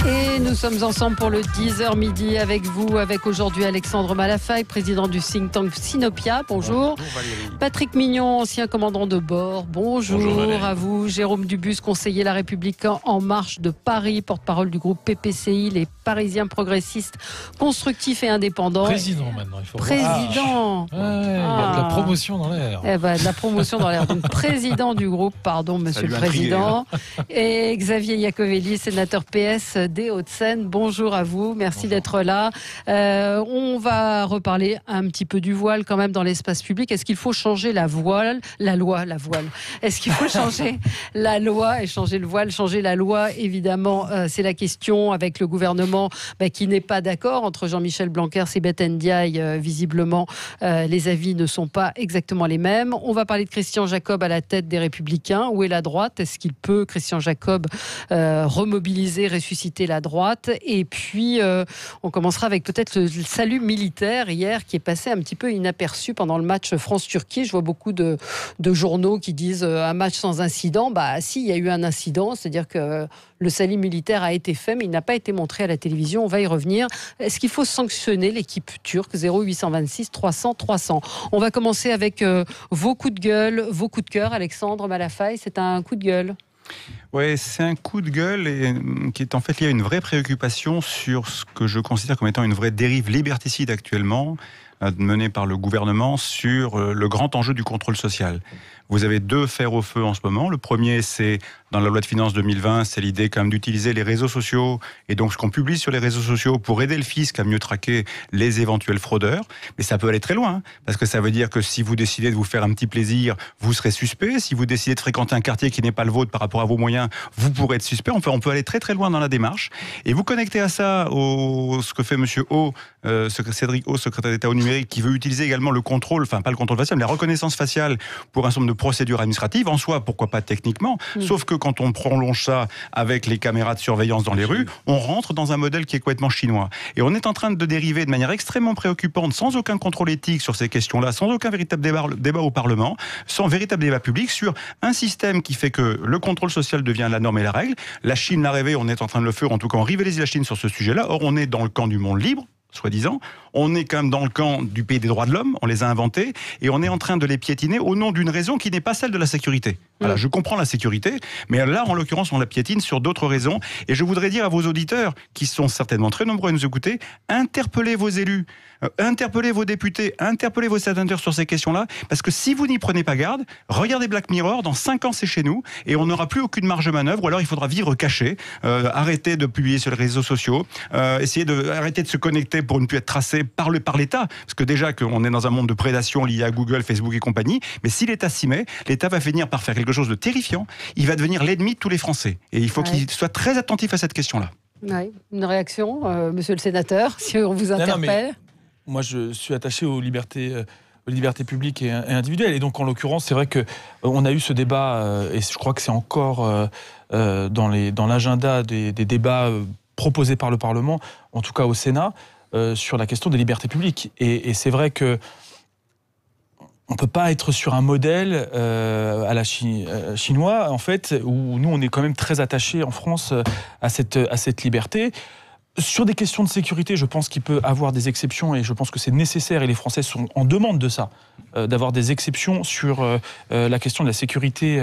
Et nous sommes ensemble pour le 10h midi avec vous, avec aujourd'hui Alexandre Malafaille, président du think tank Sinopia. Bonjour. Bonjour Valérie. Patrick Mignon, ancien commandant de bord. Bonjour à vous. Jérôme Dubus, conseiller La République En Marche de Paris, porte-parole du groupe PPCI, les Parisiens progressistes, constructifs et indépendants. Président maintenant, il faut Président. il y a de la promotion dans l'air. Eh ben, de la promotion dans l'air. Donc, président du groupe, pardon, monsieur le président. Et Xavier Iacovelli, sénateur PS des Hauts-de-Seine. Bonjour à vous. Merci d'être là. On va reparler un petit peu du voile quand même dans l'espace public. Est-ce qu'il faut changer la voile? La loi. Est-ce qu'il faut changer la loi et changer le voile, changer la loi? Évidemment, c'est la question avec le gouvernement qui n'est pas d'accord entre Jean-Michel Blanquer et Beth Ndiaye. Visiblement, les avis ne sont pas exactement les mêmes. On va parler de Christian Jacob à la tête des Républicains. Où est la droite? Est-ce qu'il peut, Christian Jacob, remobiliser, ressusciter la droite? Et puis, on commencera avec peut-être le salut militaire hier qui est passé un petit peu inaperçu pendant le match France-Turquie. Je vois beaucoup de journaux qui disent un match sans incident. Si, il y a eu un incident, c'est-à-dire que le salut militaire a été fait, mais il n'a pas été montré à la télévision. On va y revenir. Est-ce qu'il faut sanctionner l'équipe turque? 0826 300 300. On va commencer avec vos coups de gueule, vos coups de cœur. Alexandre Malafaille, c'est un coup de gueule. Oui, c'est un coup de gueule et qui est en fait lié à une vraie préoccupation sur ce que je considère comme étant une vraie dérive liberticide actuellement, menée par le gouvernement sur le grand enjeu du contrôle social. Vous avez deux fers au feu en ce moment. Le premier, c'est dans la loi de finances 2020, c'est l'idée quand même d'utiliser les réseaux sociaux et donc ce qu'on publie sur les réseaux sociaux pour aider le fisc à mieux traquer les éventuels fraudeurs. Mais ça peut aller très loin, parce que ça veut dire que si vous décidez de vous faire un petit plaisir, vous serez suspect. Si vous décidez de fréquenter un quartier qui n'est pas le vôtre par rapport à vos moyens, vous pourrez être suspect. On peut aller très très loin dans la démarche. Et vous connectez à ça ce que fait Monsieur O, Cédric O, secrétaire d'État au numérique, qui veut utiliser également le contrôle, enfin pas le contrôle facial, mais la reconnaissance faciale pour un certain nombre de procédures administratives. En soi, pourquoi pas techniquement, sauf que quand on prolonge ça avec les caméras de surveillance dans les rues, on rentre dans un modèle qui est complètement chinois. Et on est en train de dériver de manière extrêmement préoccupante, sans aucun contrôle éthique sur ces questions-là, sans aucun véritable débat au Parlement, sans véritable débat public sur un système qui fait que le contrôle social devient la norme et la règle. La Chine l'a rêvé, on est en train de le faire, en tout cas on rivalise la Chine sur ce sujet-là. Or, on est dans le camp du monde libre, soi-disant, on est quand même dans le camp du pays des droits de l'homme, on les a inventés, et on est en train de les piétiner au nom d'une raison qui n'est pas celle de la sécurité. Voilà, je comprends la sécurité, mais là, en l'occurrence, on la piétine sur d'autres raisons, et je voudrais dire à vos auditeurs, qui sont certainement très nombreux à nous écouter, interpellez vos élus, interpellez vos députés, interpellez vos sénateurs sur ces questions-là, parce que si vous n'y prenez pas garde, regardez Black Mirror, dans 5 ans c'est chez nous, et on n'aura plus aucune marge de manœuvre, ou alors il faudra vivre caché, arrêter de publier sur les réseaux sociaux, arrêter de se connecter pour ne plus être tracé par l'État, parce que déjà qu'on est dans un monde de prédation lié à Google, Facebook et compagnie, mais si l'État s'y met, l'État va finir par faire quelque chose de terrifiant, il va devenir l'ennemi de tous les Français, et il faut qu'il soit très attentif à cette question-là. Ouais. Une réaction, monsieur le sénateur, si on vous interpelle? Moi, je suis attaché aux libertés publiques et individuelles. Et donc, en l'occurrence, c'est vrai qu'on a eu ce débat, et je crois que c'est encore dans l'agenda des débats proposés par le Parlement, en tout cas au Sénat, sur la question des libertés publiques. Et c'est vrai que on ne peut pas être sur un modèle à la chinois, en fait, où nous, on est quand même très attachés en France à cette liberté. Sur des questions de sécurité, je pense qu'il peut avoir des exceptions et je pense que c'est nécessaire et les Français sont en demande de ça, d'avoir des exceptions sur la question de la sécurité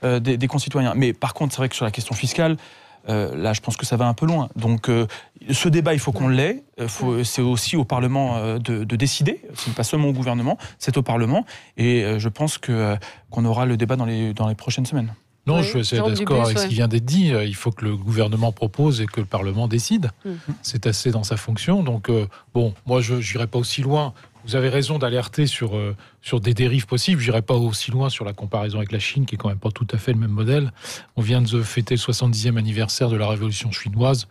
des concitoyens. Mais par contre, c'est vrai que sur la question fiscale, là, je pense que ça va un peu loin. Donc, ce débat, il faut qu'on l'ait. C'est aussi au Parlement de décider. Ce n'est pas seulement au gouvernement, c'est au Parlement. Et je pense qu'on aura le débat dans les prochaines semaines. Non, je suis assez d'accord avec ce qui vient d'être dit. Il faut que le gouvernement propose et que le Parlement décide. C'est assez dans sa fonction. Donc, moi, je n'irai pas aussi loin. Vous avez raison d'alerter sur des dérives possibles. Je n'irai pas aussi loin sur la comparaison avec la Chine, qui est quand même pas tout à fait le même modèle. On vient de fêter le 70e anniversaire de la Révolution chinoise.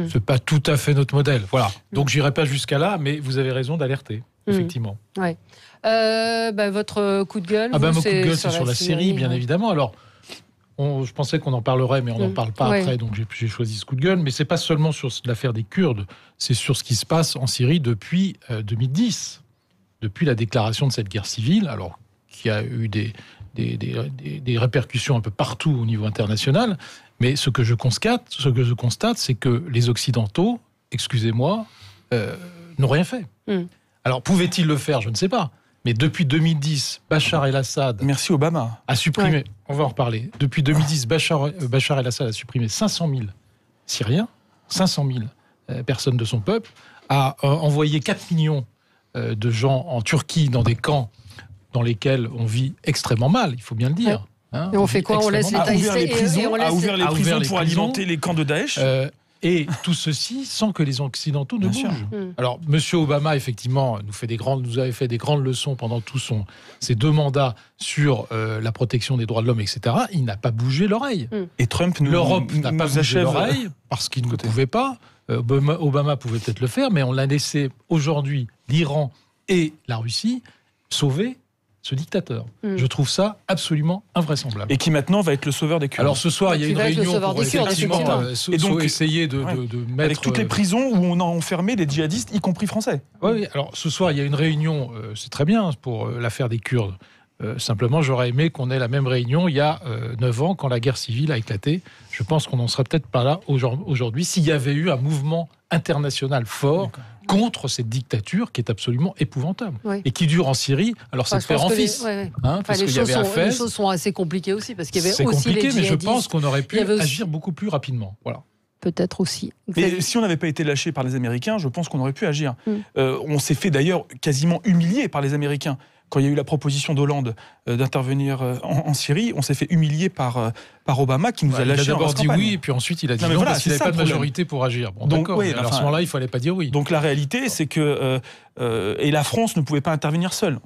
C'est pas tout à fait notre modèle. Voilà. Donc, j'irai pas jusqu'à là, mais vous avez raison d'alerter, effectivement. Ouais. Votre coup de gueule mon coup de gueule, c'est sur la Syrie, bien évidemment. Alors, je pensais qu'on en parlerait, mais on n'en parle pas après, donc j'ai choisi ce coup de gueule. Mais c'est pas seulement sur l'affaire des Kurdes, c'est sur ce qui se passe en Syrie depuis 2010, depuis la déclaration de cette guerre civile, alors qui a eu des des répercussions un peu partout au niveau international. Mais ce que je constate, c'est que les Occidentaux, excusez-moi, n'ont rien fait. Alors, pouvaient-ils le faire? Je ne sais pas. Mais depuis 2010, Bachar el-Assad... Merci Obama. ...a supprimé... On va en reparler. Depuis 2010, Bachar el-Assad a supprimé 500 000 Syriens, 500 000 personnes de son peuple, a envoyé 4 millions de gens en Turquie dans des camps dans lesquels on vit extrêmement mal, il faut bien le dire. Hein, et on fait quoi? On laisse les prisons pour alimenter les camps de Daesh et tout ceci sans que les Occidentaux ne bougent. Alors, M. Obama, effectivement, nous avait fait des grandes leçons pendant tous ses 2 mandats sur la protection des droits de l'homme, etc. Il n'a pas bougé l'oreille. Et Trump l'Europe n'a pas bougé l'oreille parce qu'il ne pouvait pas. Obama pouvait peut-être le faire, mais on l'a laissé aujourd'hui, l'Iran et la Russie, sauver ce dictateur. Je trouve ça absolument invraisemblable. Et qui maintenant va être le sauveur des Kurdes. Alors ce soir, il y a une réunion pour effectivement et donc, essayer de mettre... Avec toutes les prisons où on a enfermé des djihadistes, y compris français. Oui, alors ce soir, il y a une réunion, c'est très bien pour l'affaire des Kurdes. Simplement, j'aurais aimé qu'on ait la même réunion il y a 9 ans, quand la guerre civile a éclaté. Je pense qu'on n'en serait peut-être pas là aujourd'hui s'il y avait eu un mouvement international fort contre cette dictature qui est absolument épouvantable et qui dure en Syrie. Alors c'est de père en fils. Parce qu'il y avait les choses sont assez compliquées aussi, parce qu'il y avait c'est aussi compliqué, les mais je djihadistes. pense qu'on aurait pu agir beaucoup plus rapidement. Voilà. Peut-être aussi. Mais si on n'avait pas été lâché par les Américains, je pense qu'on aurait pu agir. On s'est fait d'ailleurs quasiment humilier par les Américains. Quand il y a eu la proposition d'Hollande d'intervenir en Syrie, on s'est fait humilier par Obama qui nous a lâché. Il a d'abord dit oui, et puis ensuite il a dit non, parce qu'il n'avait pas de majorité pour agir. Bon, donc, d'accord, alors à ce moment-là, il ne fallait pas dire oui. Donc la réalité, c'est que et la France ne pouvait pas intervenir seule.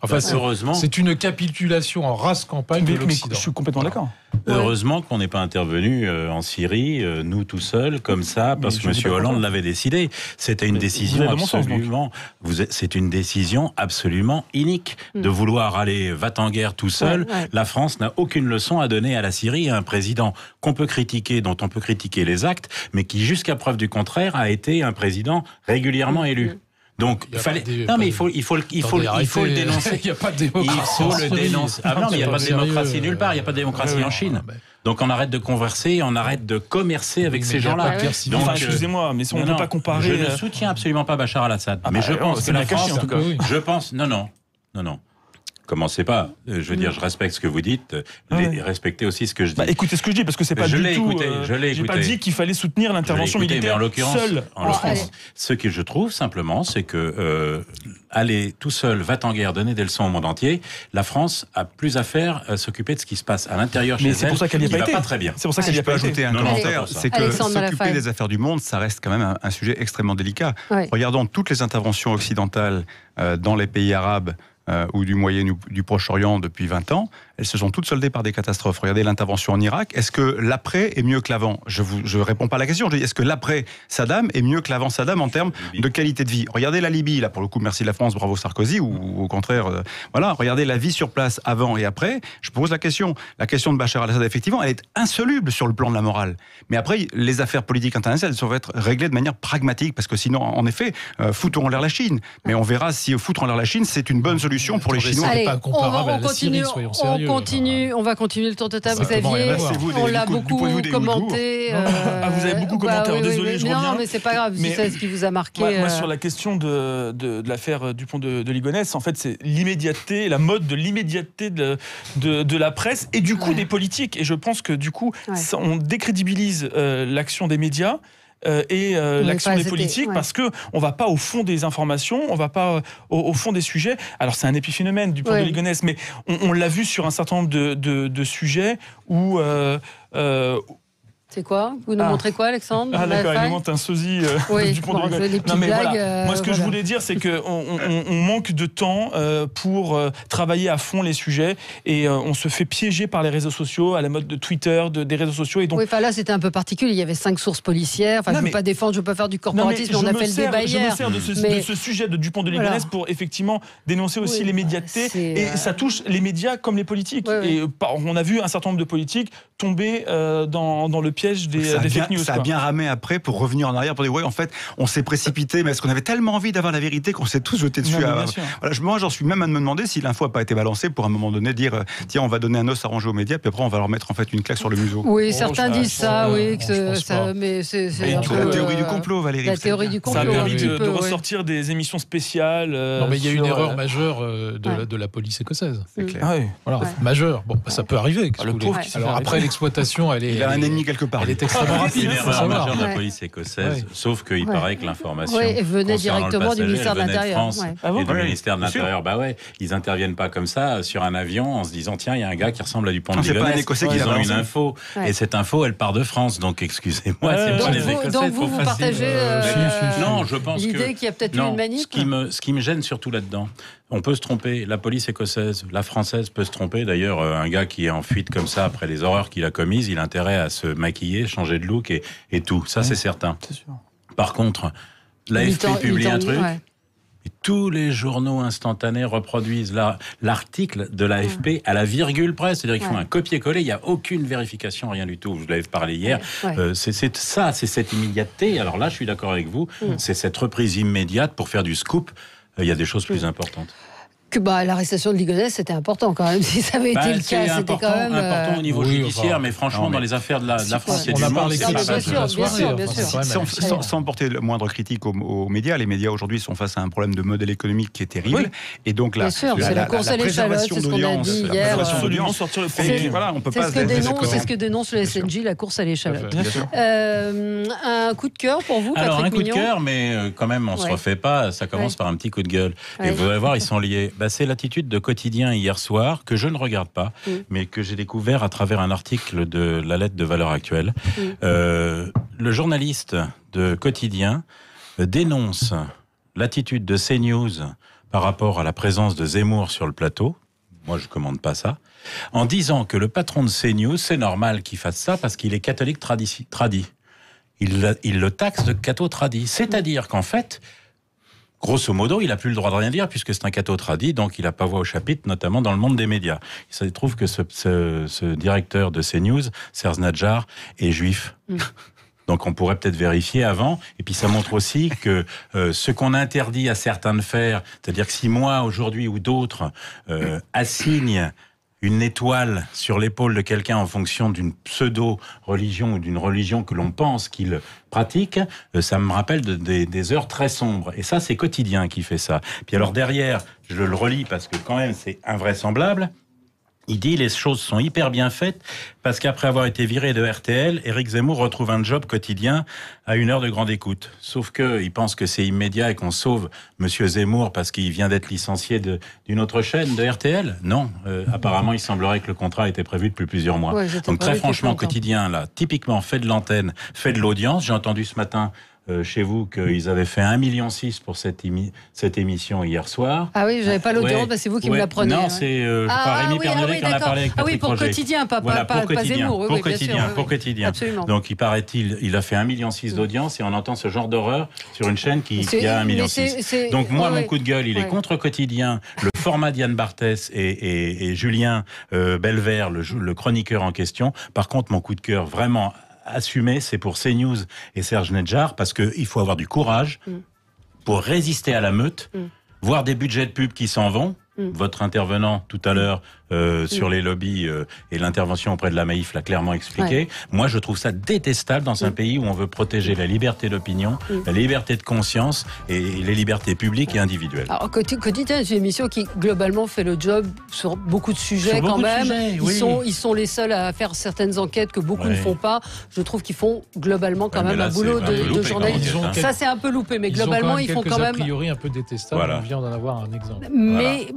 Enfin, heureusement, c'est une capitulation en race campagne de l'Occident. Je suis complètement d'accord. Heureusement qu'on n'est pas intervenu en Syrie, nous tout seuls, comme ça, parce que M. Hollande l'avait décidé. C'était une décision absolument... C'est une décision absolument inique de vouloir aller va-t-en-guerre tout seul. La France n'a aucune leçon à donner à la Syrie, à un président qu'on peut critiquer, dont on peut critiquer les actes, mais qui, jusqu'à preuve du contraire, a été un président régulièrement élu. Donc, il faut le dénoncer. Il n'y a pas de démocratie. Il faut le dénoncer. Ah non, mais il n'y a pas de démocratie nulle part. Il n'y a pas de démocratie en Chine. Donc, on arrête de converser, on arrête de commercer avec ces gens-là. Donc, excusez-moi, mais si on ne peut pas comparer. Je ne soutiens absolument pas Bachar al-Assad. Mais je pense que la France, en tout cas. Je pense, non. Commencez pas. Je veux dire, je respecte ce que vous dites. Respectez aussi ce que je dis. Écoutez ce que je dis, parce que c'est pas du tout... Je l'ai écouté. J'ai pas dit qu'il fallait soutenir l'intervention militaire seule. En l'occurrence, ce que je trouve simplement, c'est que aller tout seul, va-t-en-guerre, donner des leçons au monde entier, la France a plus à faire s'occuper de ce qui se passe à l'intérieur chez elle. C'est pour ça qu'elle n'y a pas été. Pas très bien. C'est pour ça qu'elle n'y a pas été. Ajouter un commentaire, c'est que s'occuper des affaires du monde, ça reste quand même un sujet extrêmement délicat. Regardons toutes les interventions occidentales dans les pays arabes ou du Moyen ou du Proche-Orient depuis 20 ans, elles se sont toutes soldées par des catastrophes. Regardez l'intervention en Irak. Est-ce que l'après est mieux que l'avant? Je réponds pas à la question. Je dis, est-ce que l'après Saddam est mieux que l'avant Saddam en termes de qualité de vie? Regardez la Libye, là pour le coup, merci la France, bravo Sarkozy, ou au contraire, voilà. Regardez la vie sur place avant et après. Je pose la question. La question de Bachar al-Assad, effectivement, elle est insoluble sur le plan de la morale. Mais après, les affaires politiques internationales, elles doivent être réglées de manière pragmatique, parce que sinon, en effet, foutons en l'air la Chine. Mais on verra si foutre en l'air la Chine, c'est une bonne solution pour les Chinois. Allez, pas comparable à la Syrie, soyons sérieux. On va continuer le tour de table. Xavier, on l'a beaucoup commenté. Vous avez beaucoup commenté. Désolé, je reviens. Non, mais c'est pas grave. C'est ce qui vous a marqué. Moi, sur la question de l'affaire Dupont de Ligonnès, en fait, c'est l'immédiateté, la mode de l'immédiateté de la presse et du coup des politiques. Et je pense que du coup, on décrédibilise l'action des médias. Et l'action des politiques, parce que on va pas au fond des informations, on va pas au fond des sujets. Alors c'est un épiphénomène du Dupont de Ligonnès, mais on l'a vu sur un certain nombre de sujets où c'est quoi? Vous nous montrez quoi, Alexandre? D'accord, il nous montre un sosie du Dupont de Ligonnès. Non, mais blagues, moi, ce que je voulais dire, c'est qu'on manque de temps pour travailler à fond les sujets et on se fait piéger par les réseaux sociaux, à la mode de Twitter, des réseaux sociaux. Et donc... là, c'était un peu particulier. Il y avait 5 sources policières. Je ne veux pas défendre, je ne veux pas faire du corporatisme, mais on a fait le débat hier. Je me sers de ce sujet de Dupont de Ligonnès pour effectivement dénoncer aussi l'immédiateté. Et ça touche les médias comme les politiques. Et on a vu un certain nombre de politiques tomber dans le piège piège des fake news. Ça a bien ramé après pour revenir en arrière pour dire ouais, en fait, on s'est précipité, mais est-ce qu'on avait tellement envie d'avoir la vérité qu'on s'est tous jetés dessus. Moi, j'en suis même à me demander si l'info n'a pas été balancée pour à un moment donné dire tiens, on va donner un os à ronger aux médias, puis après on va leur mettre en fait une claque sur le museau. Oui, certains disent ça, oui, mais c'est la théorie du complot, Valérie. La théorie du complot. Ça a permis de ressortir des émissions spéciales. Non, mais il y a une erreur majeure de la police écossaise. C'est clair. Voilà, majeure. Bon, ça peut arriver. Alors après, l'exploitation, il a un ennemi quelque part. Elle est extrêmement rapide. C'est une erreur majeure de la police écossaise, sauf qu'il paraît que l'information venait directement du ministère de l'Intérieur. Et du ministère de l'Intérieur. Bah ouais, ils interviennent pas comme ça sur un avion en se disant tiens, il y a un gars qui ressemble à Dupont de Ligonnès. C'est pas un Écossais qui a une info. Et cette info, elle part de France. Donc excusez-moi, c'est pas les Écossais. Donc vous partagez non, je pense l'idée qu'il y a peut-être eu une manip. Ce qui me gêne surtout là-dedans, on peut se tromper. La police écossaise, la française peut se tromper. D'ailleurs, un gars qui est en fuite comme ça après les horreurs qu'il a commises, il a intérêt à se maquiller, changer de look et tout. Ça, c'est certain. C'est sûr. Par contre, l'AFP publie un truc. Et tous les journaux instantanés reproduisent l'article de l'AFP à la virgule près. C'est-à-dire qu'ils font un copier-coller, il n'y a aucune vérification, rien du tout. Je vous l'avais parlé hier. C'est cette immédiateté. Alors là, je suis d'accord avec vous. C'est cette reprise immédiate pour faire du scoop. Il y a des choses plus importantes. Que l'arrestation de Ligonnès, c'était important quand même. Si ça avait été le cas, c'était quand même important au niveau judiciaire, mais franchement, dans les affaires de la France, il y a du monde. Sans porter le moindre critique aux médias, les médias aujourd'hui sont face à un problème de modèle économique qui est terrible, et donc la course à l'échalote, c'est ce qu'on a dit hier. C'est ce que dénonce le SNJ, la course à l'échalote. Un coup de cœur pour vous, Patrick Mignon? Alors un coup de cœur, mais quand même, on se refait pas. Ça commence par un petit coup de gueule. Et vous allez voir, ils sont liés. C'est l'attitude de Quotidien hier soir, que je ne regarde pas, mais que j'ai découvert à travers un article de la lettre de Valeurs Actuelles. Le journaliste de Quotidien dénonce l'attitude de CNews par rapport à la présence de Zemmour sur le plateau. Moi, je ne commande pas ça. En disant que le patron de CNews, c'est normal qu'il fasse ça parce qu'il est catholique tradi. Il le taxe de catho tradi. C'est-à-dire qu'en fait, grosso modo, il n'a plus le droit de rien dire puisque c'est un catho tradi, donc il n'a pas voix au chapitre, notamment dans le monde des médias. Il se trouve que ce directeur de CNews, Serge Nadjar, est juif. Donc on pourrait peut-être vérifier avant. Et puis ça montre aussi que ce qu'on interdit à certains de faire, c'est-à-dire que si moi, aujourd'hui, ou d'autres, assignent une étoile sur l'épaule de quelqu'un en fonction d'une pseudo-religion ou d'une religion que l'on pense qu'il pratique, ça me rappelle des heures très sombres. Et ça, c'est Quotidien qui fait ça. Puis alors derrière, je le relis parce que quand même, c'est invraisemblable. Il dit les choses sont hyper bien faites parce qu'après avoir été viré de RTL, Éric Zemmour retrouve un job quotidien à 1 heure de grande écoute. Sauf que il pense que c'est immédiat et qu'on sauve Monsieur Zemmour parce qu'il vient d'être licencié d'une autre chaîne de RTL. Non, apparemment il semblerait que le contrat était prévu depuis plusieurs mois. Donc très franchement, Quotidien là, typiquement fait de l'antenne, fait de l'audience. J'ai entendu ce matin chez vous qu'ils avaient fait 1,6 million pour cette émission hier soir. Ah oui, j'avais pas l'audience, c'est vous qui me l'apprenez. Non, c'est Rémi Perneret qui en a parlé avec Patrick pour Roger. Quotidien, pas Zemmour. Pour Quotidien. Absolument. Donc il paraît-il, il a fait 1,6 million d'audience et on entend ce genre d'horreur sur une chaîne qui a 1,6 million. Donc moi, mon coup de gueule, il est contre Quotidien, le format Diane Barthès et Julien Belvert, le chroniqueur en question. Par contre, mon coup de cœur vraiment assumé, c'est pour CNews et Serge Nadjar, parce qu'il faut avoir du courage pour résister à la meute, voir des budgets de pub qui s'en vont. Votre intervenant tout à l'heure sur les lobbies et l'intervention auprès de la Maïf l'a clairement expliqué. Moi, je trouve ça détestable dans un pays où on veut protéger la liberté d'opinion, la liberté de conscience et les libertés publiques et individuelles. Alors, Quotidien, c'est une émission qui, globalement, fait le job sur beaucoup de sujets quand même. Ils sont les seuls à faire certaines enquêtes que beaucoup ne font pas. Je trouve qu'ils font globalement quand même un boulot de journaliste. Ça, c'est un peu loupé, mais globalement, ils font quand même... a priori un peu détestables. On vient d'en avoir un exemple.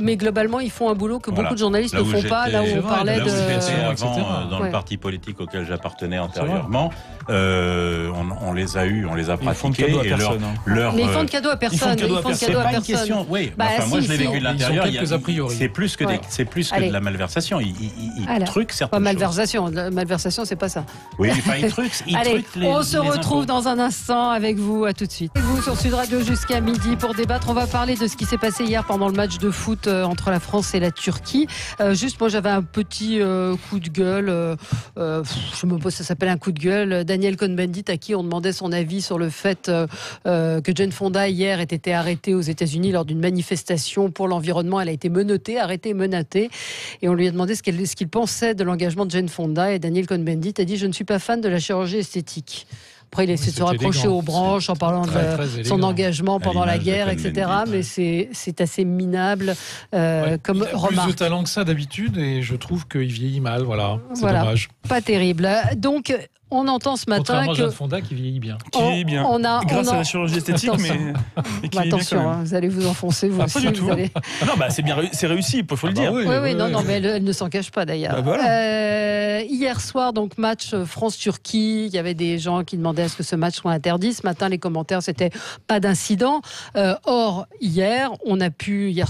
Mais globalement, ils font un boulot que beaucoup de journalistes ne font pas, là où on parlait de... Avant, dans le parti politique auquel j'appartenais antérieurement, on les a eus, on les a pratiqués. Ils font de cadeaux à personne. Mais ils font de cadeaux à personne. C'est pas une question. Oui, moi je l'ai vécu de l'intérieur. C'est plus que de la malversation. Ils truquent certaines choses. Malversation, c'est pas ça. Oui, enfin, ils truquent. Allez, on se retrouve dans un instant avec vous. À tout de suite. Et vous sur Sud Radio jusqu'à midi pour débattre. On va parler de ce qui s'est passé hier pendant le match de foot entre la France et la Turquie. Juste, moi, j'avais un petit coup de gueule. Je me pose, ça s'appelle un coup de gueule. Daniel Cohn-Bendit, à qui on demandait son avis sur le fait que Jane Fonda hier ait été arrêtée aux États-Unis lors d'une manifestation pour l'environnement. Elle a été menottée, arrêtée, menotée, et on lui a demandé ce qu'il pensait de l'engagement de Jane Fonda. Et Daniel Cohn-Bendit a dit: je ne suis pas fan de la chirurgie esthétique. Après, il essaie de se raccrocher aux branches en parlant de son engagement pendant la guerre, etc. Mais c'est assez minable comme remarque. Il a plus de talent que ça d'habitude, et je trouve qu'il vieillit mal. Voilà, c'est dommage. Pas terrible. Donc, on entend ce matin contrairement à Jane Fonda qui vieillit bien. Grâce à la chirurgie esthétique, mais qui attention, vous allez vous enfoncer, vous aussi. Pas du tout. Non, c'est réussi, il faut le dire. Oui, non, mais elle ne s'en cache pas d'ailleurs. Hier soir, donc match France-Turquie, il y avait des gens qui demandaient à ce que ce match soit interdit. Ce matin, les commentaires, c'était pas d'incident. Or, hier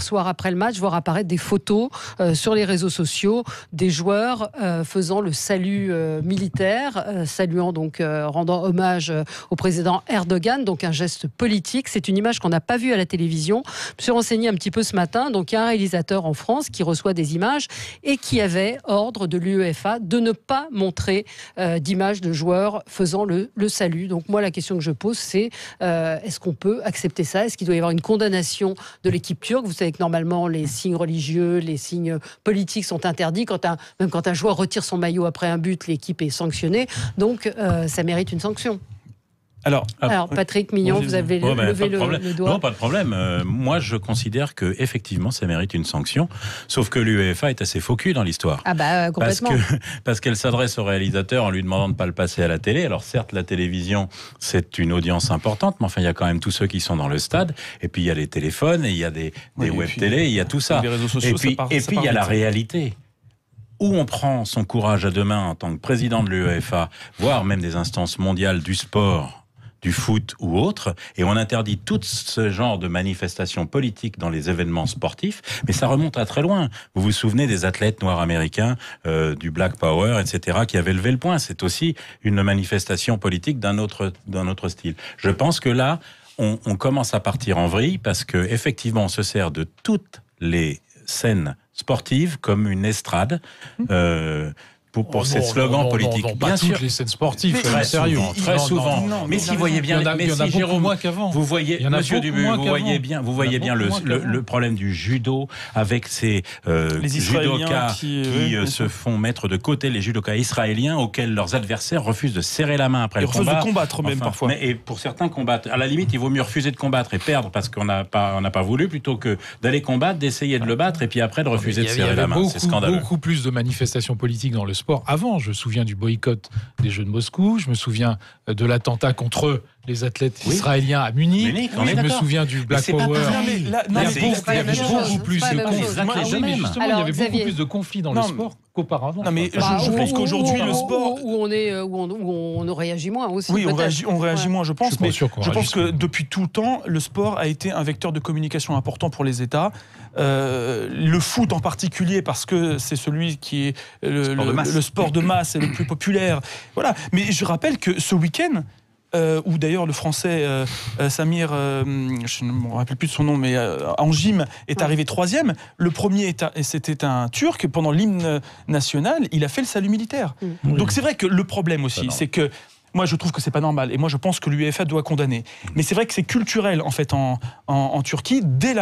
soir après le match, voir apparaître des photos sur les réseaux sociaux des joueurs faisant le salut militaire, saluant donc, rendant hommage au président Erdogan, donc un geste politique. C'est une image qu'on n'a pas vue à la télévision. Je me suis renseigné un petit peu ce matin. Donc il y a un réalisateur en France qui reçoit des images et qui avait ordre de l'UEFA de ne pas montrer d'images de joueurs faisant le salut. Donc moi, la question que je pose, c'est est-ce qu'on peut accepter ça? Est-ce qu'il doit y avoir une condamnation de l'équipe turque? Vous savez que normalement, les signes religieux, les signes politiques sont interdits. Même quand un joueur retire son maillot après un but, l'équipe est sanctionnée. Donc, ça mérite une sanction. Alors, Patrick Mignon, vous avez levé le doigt. Non, pas de problème. Moi, je considère que effectivement, ça mérite une sanction. Sauf que l'UEFA est assez faux cul dans l'histoire. Complètement. Parce qu'elle s'adresse au réalisateur en lui demandant de ne pas le passer à la télé. Alors certes, la télévision, c'est une audience importante, mais enfin, il y a quand même tous ceux qui sont dans le stade. Et puis, il y a les téléphones, et il y a des web-télé, il y a tout ça. Les réseaux sociaux, et puis, il y a la réalité. Où on prend son courage à deux mains en tant que président de l'UEFA, voire même des instances mondiales du sport, du foot ou autre, et on interdit tout ce genre de manifestations politiques dans les événements sportifs, mais ça remonte à très loin. Vous vous souvenez des athlètes noirs américains, du Black Power, etc., qui avaient levé le poing. C'est aussi une manifestation politique d'un autre style. Je pense que là, on commence à partir en vrille, parce que effectivement, on se sert de toutes les scènes sportives comme une estrade pour ces slogans politiques. Bien sûr, toutes les scènes sportives, très sérieux, très souvent. Mais si vous voyez bien, il y en a beaucoup moins qu'avant. Vous voyez, Monsieur Dubu, vous voyez bien le problème du judo avec ces judokas qui se font mettre de côté, les judokas israéliens auxquels leurs adversaires refusent de serrer la main après le combat. Ils refusent de combattre même parfois. Et pour certains combattent. À la limite, il vaut mieux refuser de combattre et perdre parce qu'on n'a pas voulu, plutôt que d'aller combattre, d'essayer de le battre et puis après de refuser de serrer la main. C'est scandaleux. Il y avait beaucoup plus de manifestations politiques dans le sport avant. Je me souviens du boycott des Jeux de Moscou, je me souviens de l'attentat contre les athlètes israéliens à Munich, je me souviens du Black Power. Il y avait beaucoup plus de conflits dans le sport qu'auparavant. Non, mais je pense qu'aujourd'hui le sport où on réagit moins aussi. Oui, on réagit moins, je pense. Mais je pense que depuis tout le temps, le sport a été un vecteur de communication important pour les États. Le foot en particulier, parce que c'est celui qui est le sport de masse et le plus populaire. Voilà. Mais je rappelle que ce week-end, où d'ailleurs le français Samir, je ne me rappelle plus de son nom, mais en gym est arrivé 3e. Le premier, c'était un Turc. Pendant l'hymne national, il a fait le salut militaire. Donc c'est vrai que le problème aussi, c'est que moi, je trouve que c'est pas normal. Et moi, je pense que l'UEFA doit condamner. Mais c'est vrai que c'est culturel, en fait, en Turquie. Dès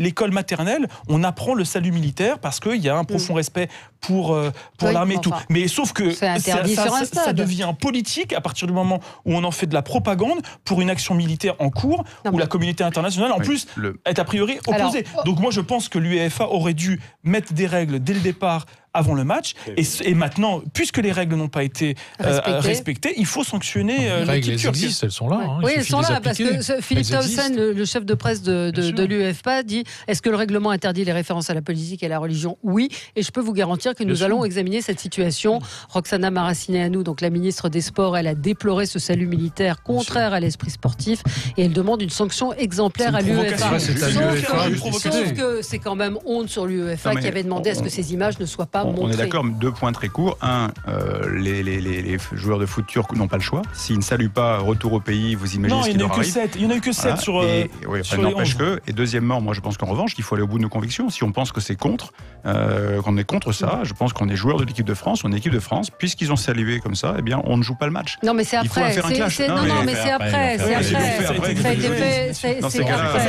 l'école maternelle, on apprend le salut militaire parce qu'il y a un profond respect pour l'armée et tout. Mais sauf que ça devient politique à partir du moment où on en fait de la propagande pour une action militaire en cours, où la communauté internationale, en plus, est a priori opposée. Donc moi, je pense que l'UEFA aurait dû mettre des règles dès le départ avant le match. Et maintenant, puisque les règles n'ont pas été respectées, il faut sanctionner l'équipe turque. Elles existent, elles sont là. Oui, elles sont là, parce que Philippe Taussen, le chef de presse de l'UEFA, dit « Est-ce que le règlement interdit les références à la politique et à la religion ?» Oui, et je peux vous garantir que nous allons examiner cette situation. Roxana Maracineanu, donc la ministre des Sports, elle a déploré ce salut militaire contraire à l'esprit sportif et elle demande une sanction exemplaire à l'UEFA. Sauf que c'est quand même honte sur l'UEFA qui avait demandé à ce que ces images ne soient pas montrées. On est d'accord, 2 points très courts. Un, les joueurs de foot turcs n'ont pas le choix. S'ils ne saluent pas retour au pays, vous imaginez ce qui leur arrive. Il n'y en a eu que 7 sur les 11. Et deuxièmement, moi je pense qu'en revanche, il faut aller au bout de nos convictions. Si on pense que c'est contre, qu'on est contre ça, je pense qu'on est joueur de l'équipe de France, on est équipe de France, puisqu'ils ont salué comme ça, eh bien on ne joue pas le match. Non mais c'est après. Il faut faire un clash. Non mais c'est après. Ça a été fait. Ça a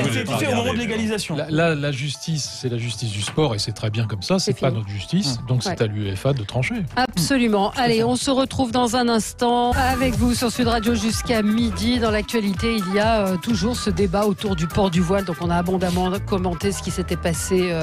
été fait au moment de l'égalisation. La justice, c'est la justice du sport et c'est très bien comme ça. C'est pas notre justice, donc c'est à l'UEFA de trancher. Absolument. Allez, on se retrouve dans un instant avec vous sur Sud Radio jusqu'à midi. Dans l'actualité, il y a toujours ce débat autour du port du voile. Donc on a abondamment commenté ce qui s'était passé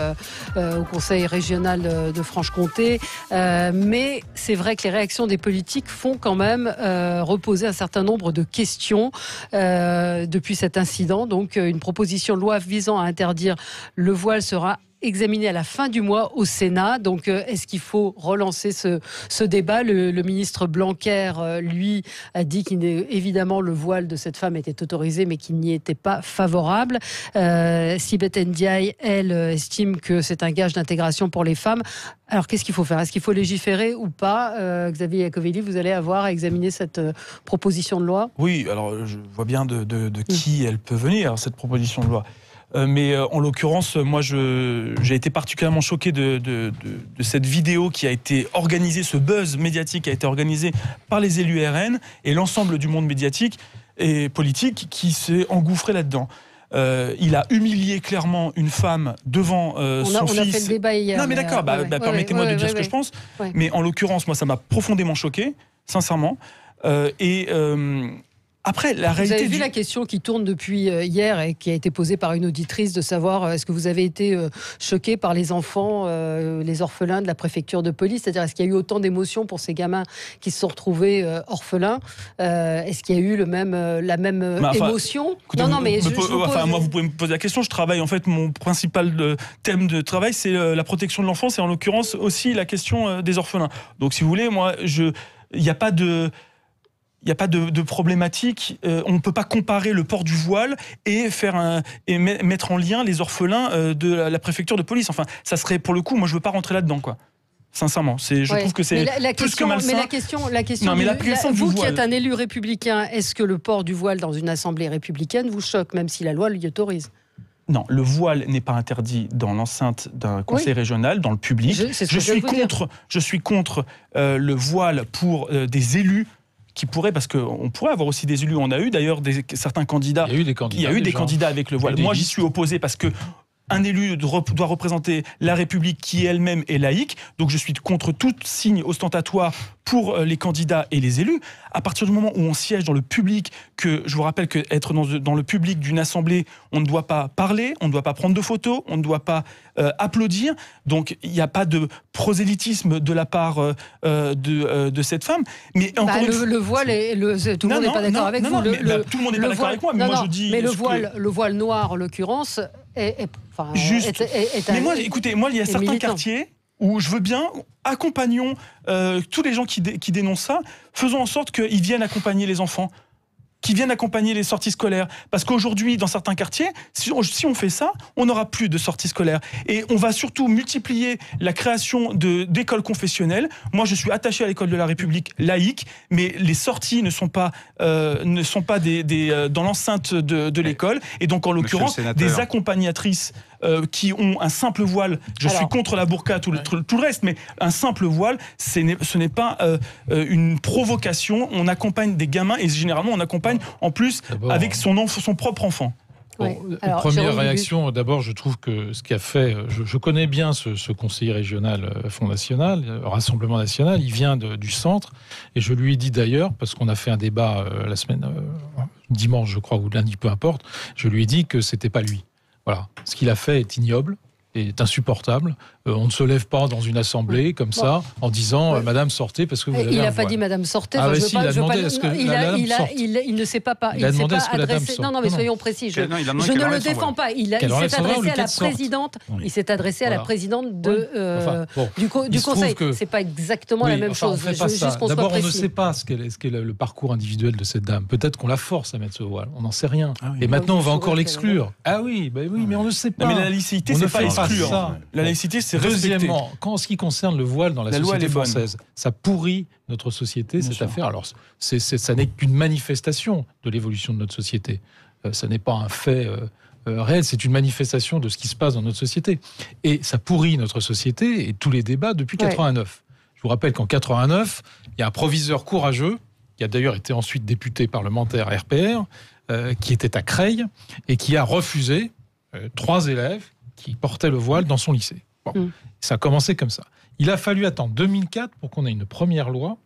au Conseil régional de Franche-Comté. Mais c'est vrai que les réactions des politiques font quand même reposer un certain nombre de questions depuis cet incident. Donc une proposition de loi visant à interdire le voile sera examiné à la fin du mois au Sénat. Donc, est-ce qu'il faut relancer ce débat ? Le ministre Blanquer, lui, a dit qu'évidemment, le voile de cette femme était autorisé, mais qu'il n'y était pas favorable. Sibeth Ndiaye, elle, estime que c'est un gage d'intégration pour les femmes. Alors, qu'est-ce qu'il faut faire ? Est-ce qu'il faut légiférer ou pas ? Xavier Iacovelli, vous allez avoir à examiner cette proposition de loi ? Oui, alors, je vois bien de qui elle peut venir, cette proposition de loi. Mais en l'occurrence, moi, j'ai été particulièrement choqué de cette vidéo qui a été organisée, ce buzz médiatique a été organisé par les élus RN et l'ensemble du monde médiatique et politique qui s'est engouffré là-dedans. Il a humilié clairement une femme devant son fils. On a fait le débat hier. Non, mais d'accord, permettez-moi de dire ce que je pense. Ouais. Mais en l'occurrence, moi, ça m'a profondément choqué, sincèrement. Après, la réalité. Vous avez vu la question qui tourne depuis hier et qui a été posée par une auditrice de savoir est-ce que vous avez été choqué par les enfants, les orphelins de la préfecture de police ? C'est-à-dire, est-ce qu'il y a eu autant d'émotions pour ces gamins qui se sont retrouvés orphelins ? Est-ce qu'il y a eu la même émotion ? Écoutez, moi, vous pouvez me poser la question. Je travaille, en fait, mon principal thème de travail, c'est la protection de l'enfance et en l'occurrence aussi la question des orphelins. Donc, si vous voulez, moi, il n'y a pas de problématique. On ne peut pas comparer le port du voile et mettre en lien les orphelins de la préfecture de police. Enfin, ça serait, pour le coup, moi je veux pas rentrer là-dedans, quoi. Sincèrement, je trouve que c'est plus que malsain. Mais la question vous qui êtes un élu républicain, est-ce que le port du voile dans une assemblée républicaine vous choque, même si la loi l'y autorise ? Non, le voile n'est pas interdit dans l'enceinte d'un conseil régional, dans le public. Je suis contre le voile pour des élus qui pourraient, parce qu'on pourrait avoir aussi des élus, on a eu d'ailleurs certains candidats. Il y a eu des candidats avec le voile. Moi, j'y suis opposé parce que un élu doit représenter la République qui elle-même est laïque, donc je suis contre tout signe ostentatoire pour les candidats et les élus. À partir du moment où on siège dans le public, que je vous rappelle qu'être dans le public d'une assemblée, on ne doit pas parler, on ne doit pas prendre de photos, on ne doit pas applaudir, donc il n'y a pas de prosélytisme de la part de cette femme. Mais encore le voile, tout le monde n'est pas d'accord avec vous. Tout le monde n'est pas d'accord avec moi, mais moi je dis... Mais le voile noir, en l'occurrence, est mais moi, écoutez, il y a certains quartiers où je veux bien, accompagnons tous les gens qui dénoncent ça, faisons en sorte qu'ils viennent accompagner les enfants, qui viennent accompagner les sorties scolaires. Parce qu'aujourd'hui, dans certains quartiers, si on fait ça, on n'aura plus de sorties scolaires. Et on va surtout multiplier la création d'écoles confessionnelles. Moi, je suis attaché à l'école de la République laïque, mais les sorties ne sont pas dans l'enceinte de l'école. Et donc, en l'occurrence, des accompagnatrices qui ont un simple voile. Je suis contre la burqa, tout le reste, mais un simple voile, ce n'est pas une provocation. On accompagne des gamins et généralement, on accompagne en plus avec son propre enfant. Bon, première réaction, d'abord, je trouve que ce qui a fait... Je connais bien ce conseiller régional Front National, Rassemblement National, il vient du centre, et je lui ai dit d'ailleurs, parce qu'on a fait un débat la semaine, dimanche je crois, ou lundi, peu importe, je lui ai dit que c'était pas lui. Voilà, ce qu'il a fait est ignoble, est insupportable. On ne se lève pas dans une assemblée comme ça en disant Madame sortez parce que vous avez il un n'a voile. pas dit Madame sortez. Ah, il a demandé est-ce que la dame sorte. Il ne s'est pas il a demandé est-ce que la dame sorte. Non, mais soyons précis. Je ne le défends pas. Il s'est adressé à la présidente. Il s'est adressé à la présidente du Conseil. C'est pas exactement la même chose. D'abord, on ne sait pas ce qu'est le parcours individuel de cette dame. Peut-être qu'on la force à mettre ce voile. On n'en sait rien. Et maintenant, on va encore l'exclure. Ah oui, mais on ne sait pas. Mais la laïcité, c'est pas exclure. La laïcité, c'est respecter. Deuxièmement, en ce qui concerne le voile dans la société française, ça pourrit notre société, cette affaire. Alors, ça n'est qu'une manifestation de l'évolution de notre société. Ça n'est pas un fait réel, c'est une manifestation de ce qui se passe dans notre société. Et ça pourrit notre société et tous les débats depuis 89. Je vous rappelle qu'en 89, il y a un proviseur courageux, qui a d'ailleurs été ensuite député parlementaire RPR, qui était à Creil, et qui a refusé 3 élèves qui portaient le voile dans son lycée. Bon, ça a commencé comme ça. Il a fallu attendre 2004 pour qu'on ait une première loi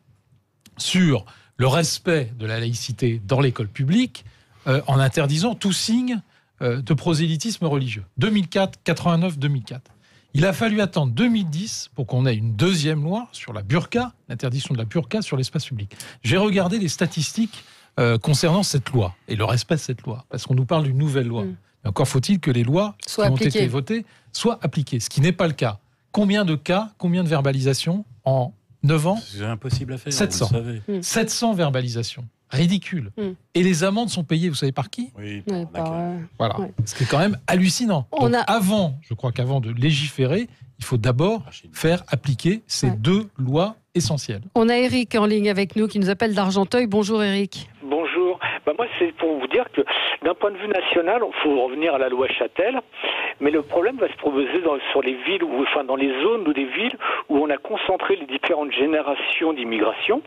sur le respect de la laïcité dans l'école publique, en interdisant tout signe de prosélytisme religieux. 2004, 89-2004. Il a fallu attendre 2010 pour qu'on ait une deuxième loi sur la burqa, l'interdiction de la burqa sur l'espace public. J'ai regardé les statistiques concernant cette loi et le respect de cette loi, parce qu'on nous parle d'une nouvelle loi. Mais encore faut-il que les lois qui ont été votées soient appliquées, ce qui n'est pas le cas. Combien de cas, combien de verbalisations en 9 ans ? C'est impossible à faire, 700. vous le savez. 700 verbalisations. Ridicule. Et les amendes sont payées, vous savez par qui ? Voilà. Ce qui est quand même hallucinant. Donc, je crois qu'avant de légiférer, il faut d'abord faire appliquer ces 2 lois essentielles. On a Eric en ligne avec nous qui nous appelle d'Argenteuil. Bonjour Eric. Bonjour. Moi, c'est pour vous dire que d'un point de vue national, il faut revenir à la loi Châtel, mais le problème va se proposer sur les villes, dans les zones ou des villes où on a concentré les différentes générations d'immigration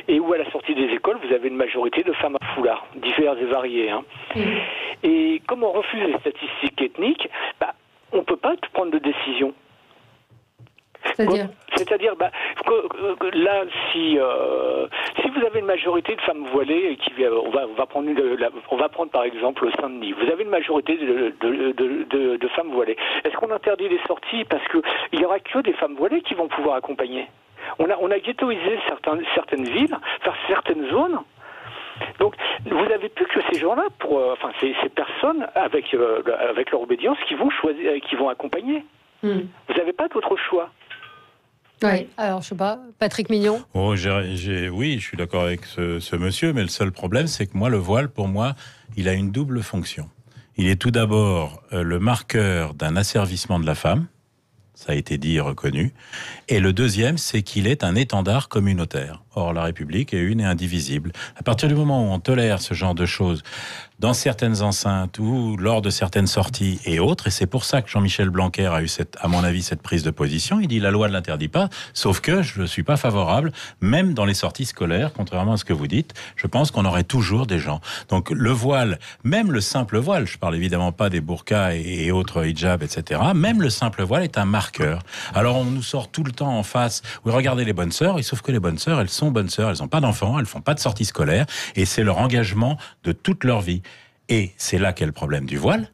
et où à la sortie des écoles, vous avez une majorité de femmes à foulard, diverses et variées. Et comme on refuse les statistiques ethniques, on ne peut pas prendre de décision. C'est-à-dire, là, si vous avez une majorité de femmes voilées, on va prendre par exemple Saint-Denis, vous avez une majorité de femmes voilées. Est-ce qu'on interdit les sorties parce qu'il n'y aura que des femmes voilées qui vont pouvoir accompagner ? On a ghettoisé certaines villes, certaines zones. Donc, vous n'avez plus que ces gens-là, ces personnes avec leur obédience qui vont accompagner. Vous n'avez pas d'autre choix. Oui, alors je sais pas, Patrick Mignon. Oui, je suis d'accord avec ce monsieur, mais le seul problème, c'est que le voile, pour moi, il a une double fonction. Il est tout d'abord le marqueur d'un asservissement de la femme, ça a été dit et reconnu, et le deuxième, c'est qu'il est un étendard communautaire. Or, la République est une et indivisible. À partir du moment où on tolère ce genre de choses dans certaines enceintes ou lors de certaines sorties et autres, et c'est pour ça que Jean-Michel Blanquer a eu, à mon avis, cette prise de position. Il dit la loi ne l'interdit pas, sauf que je ne suis pas favorable, même dans les sorties scolaires, contrairement à ce que vous dites, je pense qu'on aurait toujours des gens. Donc le voile, même le simple voile, je parle évidemment pas des burqas et autres hijabs, etc., même le simple voile est un marqueur. Alors on nous sort tout le temps en face, oui, regardez les bonnes sœurs, sauf que les bonnes sœurs, elles sont bonnes sœurs, elles n'ont pas d'enfants, elles font pas de sorties scolaires, et c'est leur engagement de toute leur vie. Et c'est là qu'est le problème du voile,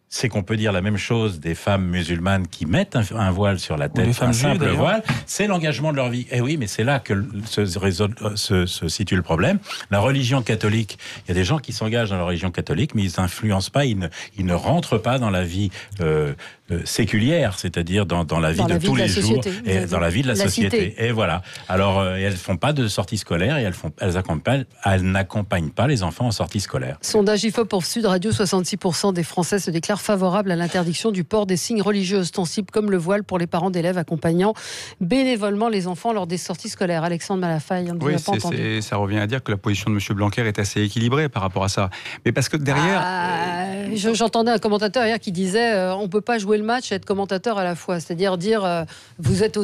c'est qu'on peut dire la même chose des femmes musulmanes qui mettent un voile sur la tête, un simple voile, c'est l'engagement de leur vie. Eh oui, mais c'est là que se situe le problème. La religion catholique, il y a des gens qui s'engagent dans la religion catholique, mais ils n'influencent pas, ils ne rentrent pas dans la vie séculière, c'est-à-dire dans la vie de tous les jours, et dans la vie de la société. Et voilà. Alors, elles font pas de sortie scolaire et elles n'accompagnent pas les enfants en sortie scolaire. Sondage IFOP pour Sud Radio, 66% des Français se déclarent favorables à l'interdiction du port des signes religieux ostensibles comme le voile pour les parents d'élèves accompagnant bénévolement les enfants lors des sorties scolaires. Alexandre Malafaille, on ne vous a pas entendu. Ça revient à dire que la position de M. Blanquer est assez équilibrée par rapport à ça. Mais parce que derrière... J'entendais un commentateur hier qui disait on ne peut pas jouer le match et être commentateur à la fois. C'est-à-dire vous êtes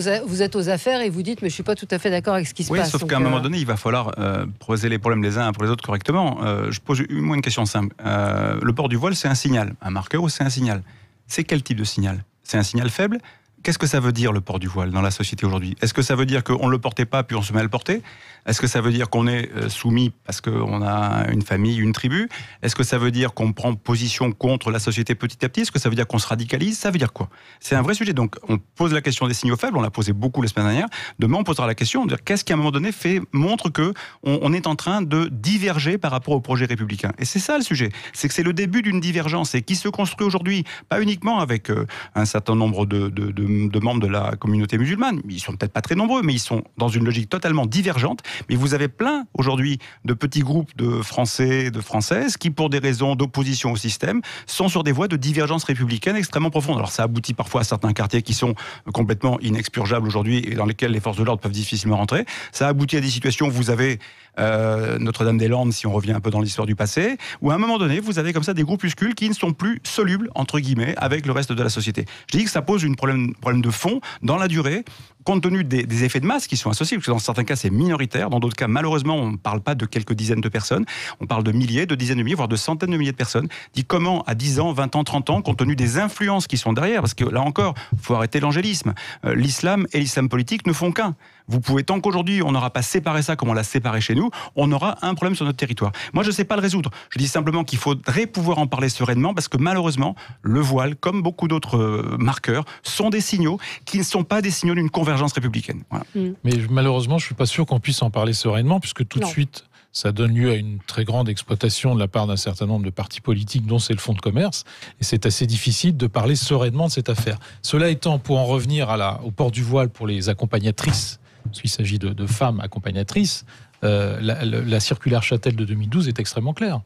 aux affaires et vous dites mais je ne suis pas tout à fait d'accord avec ce qui se passe. Oui, sauf qu'à un moment donné, il va falloir poser les problèmes les uns pour les autres correctement. Je pose une question simple. Le port du voile, c'est un signal. Un marqueur ou c'est un signal ? C'est quel type de signal ? C'est un signal faible ? Qu'est-ce que ça veut dire le port du voile dans la société aujourd'hui? Est-ce que ça veut dire qu'on ne le portait pas puis on se met à le porter? Est-ce que ça veut dire qu'on est soumis parce qu'on a une famille, une tribu? Est-ce que ça veut dire qu'on prend position contre la société petit à petit? Est-ce que ça veut dire qu'on se radicalise? Ça veut dire quoi? C'est un vrai sujet. Donc on pose la question des signaux faibles, on l'a posé beaucoup la semaine dernière. Demain on posera la question de dire qu'est-ce qui à un moment donné montre qu'on est en train de diverger par rapport au projet républicain. Et c'est ça le sujet. C'est que c'est le début d'une divergence et qui se construit aujourd'hui, pas uniquement avec un certain nombre de membres de la communauté musulmane. Ils sont peut-être pas très nombreux, mais ils sont dans une logique totalement divergente. Mais vous avez plein aujourd'hui de petits groupes de Français, de Françaises qui, pour des raisons d'opposition au système, sont sur des voies de divergence républicaine extrêmement profondes. Alors ça aboutit parfois à certains quartiers qui sont complètement inexpurgeables aujourd'hui et dans lesquels les forces de l'ordre peuvent difficilement rentrer. Ça aboutit à des situations où vous avez Notre-Dame-des-Landes, si on revient un peu dans l'histoire du passé, où à un moment donné, vous avez comme ça des groupuscules qui ne sont plus solubles, entre guillemets, avec le reste de la société. Je dis que ça pose un problème de fond dans la durée, compte tenu des effets de masse qui sont associés, parce que dans certains cas c'est minoritaire, dans d'autres cas malheureusement on ne parle pas de quelques dizaines de personnes, on parle de milliers, de dizaines de milliers, voire de centaines de milliers de personnes. Dit comment à 10 ans, 20 ans, 30 ans, compte tenu des influences qui sont derrière, parce que là encore, il faut arrêter l'angélisme. L'islam et l'islam politique ne font qu'un. Vous pouvez, tant qu'aujourd'hui on n'aura pas séparé ça comme on l'a séparé chez nous, on aura un problème sur notre territoire. Moi je ne sais pas le résoudre, je dis simplement qu'il faudrait pouvoir en parler sereinement, parce que malheureusement le voile, comme beaucoup d'autres marqueurs, sont des signaux qui ne sont pas des signaux d'une convergence républicaine. Voilà. Mais malheureusement je ne suis pas sûr qu'on puisse en parler sereinement, puisque tout de suite ça donne lieu à une très grande exploitation de la part d'un certain nombre de partis politiques, dont c'est le fonds de commerce, et c'est assez difficile de parler sereinement de cette affaire. Cela étant, pour en revenir au port du voile pour les accompagnatrices, parce qu'il s'agit de femmes accompagnatrices, la circulaire Chatel de 2012 est extrêmement claire.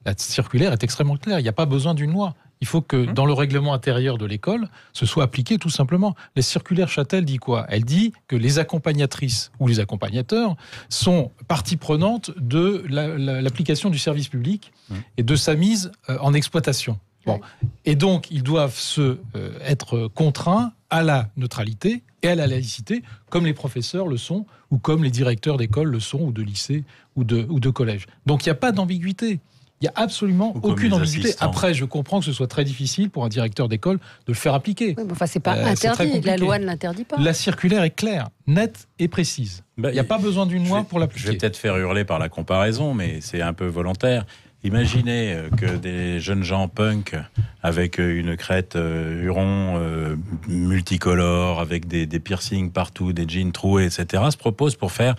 La circulaire est extrêmement claire, il n'y a pas besoin d'une loi. Il faut que dans le règlement intérieur de l'école, ce soit appliqué tout simplement. La circulaire Chatel dit quoi? Elle dit que les accompagnatrices ou les accompagnateurs sont partie prenante de l'application du service public et de sa mise en exploitation. Bon. Et donc, ils doivent être contraints à la neutralité et à la laïcité, comme les professeurs le sont, ou comme les directeurs d'école le sont, ou de lycée, ou de collège. Donc, il n'y a pas d'ambiguïté. Il n'y a absolument aucune ambiguïté. Après, je comprends que ce soit très difficile pour un directeur d'école de le faire appliquer. Oui, mais enfin, c'est pas interdit. La loi ne l'interdit pas. La circulaire est claire, nette et précise. Il n'y a pas besoin d'une loi pour l'appliquer. Je vais peut-être faire hurler par la comparaison, mais c'est un peu volontaire. Imaginez que des jeunes gens punk avec une crête huron multicolore, avec des piercings partout, des jeans troués, etc., se proposent pour faire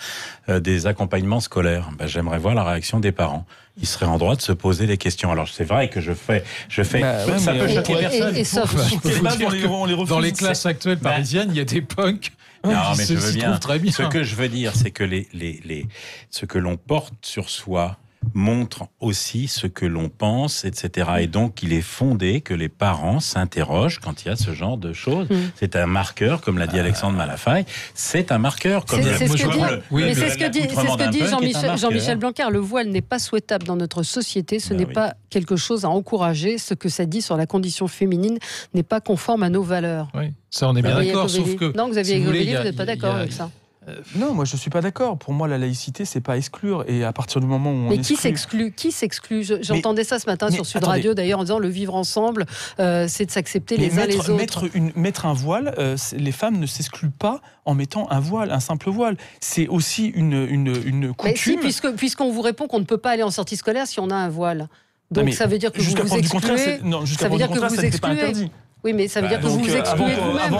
des accompagnements scolaires. J'aimerais voir la réaction des parents. Ils seraient en droit de se poser des questions. Alors c'est vrai que je fais ça peut choquer personne. Dans les classes actuelles parisiennes, il y a des punks. Non, mais je veux bien. Très bien. Ce que je veux dire, c'est que ce que l'on porte sur soi montre aussi ce que l'on pense, etc. Et donc, il est fondé que les parents s'interrogent quand il y a ce genre de choses. C'est un marqueur, comme l'a dit Alexandre Malafaille. C'est un marqueur. C'est ce que dit Jean-Michel Blanquer. Le voile n'est pas souhaitable dans notre société. Ce n'est pas quelque chose à encourager. Ce que ça dit sur la condition féminine n'est pas conforme à nos valeurs. Oui, ça on est bien d'accord. Sauf que non, Xavier Govelli, vous n'êtes pas d'accord avec ça? Non, moi je suis pas d'accord. Pour moi, la laïcité, c'est pas exclure. Et à partir du moment où on qui s'exclut? J'entendais ça ce matin sur Sud Radio, d'ailleurs, en disant le vivre ensemble, c'est de s'accepter les uns les autres. Mettre un voile, les femmes ne s'excluent pas en mettant un voile, un simple voile. C'est aussi une coutume. Mais si, puisqu'on vous répond qu'on ne peut pas aller en sortie scolaire si on a un voile. Donc ça veut dire que vous vous excluez. Ça veut dire que vous excluez. Oui, mais ça veut dire que vous vous excluez vous-même.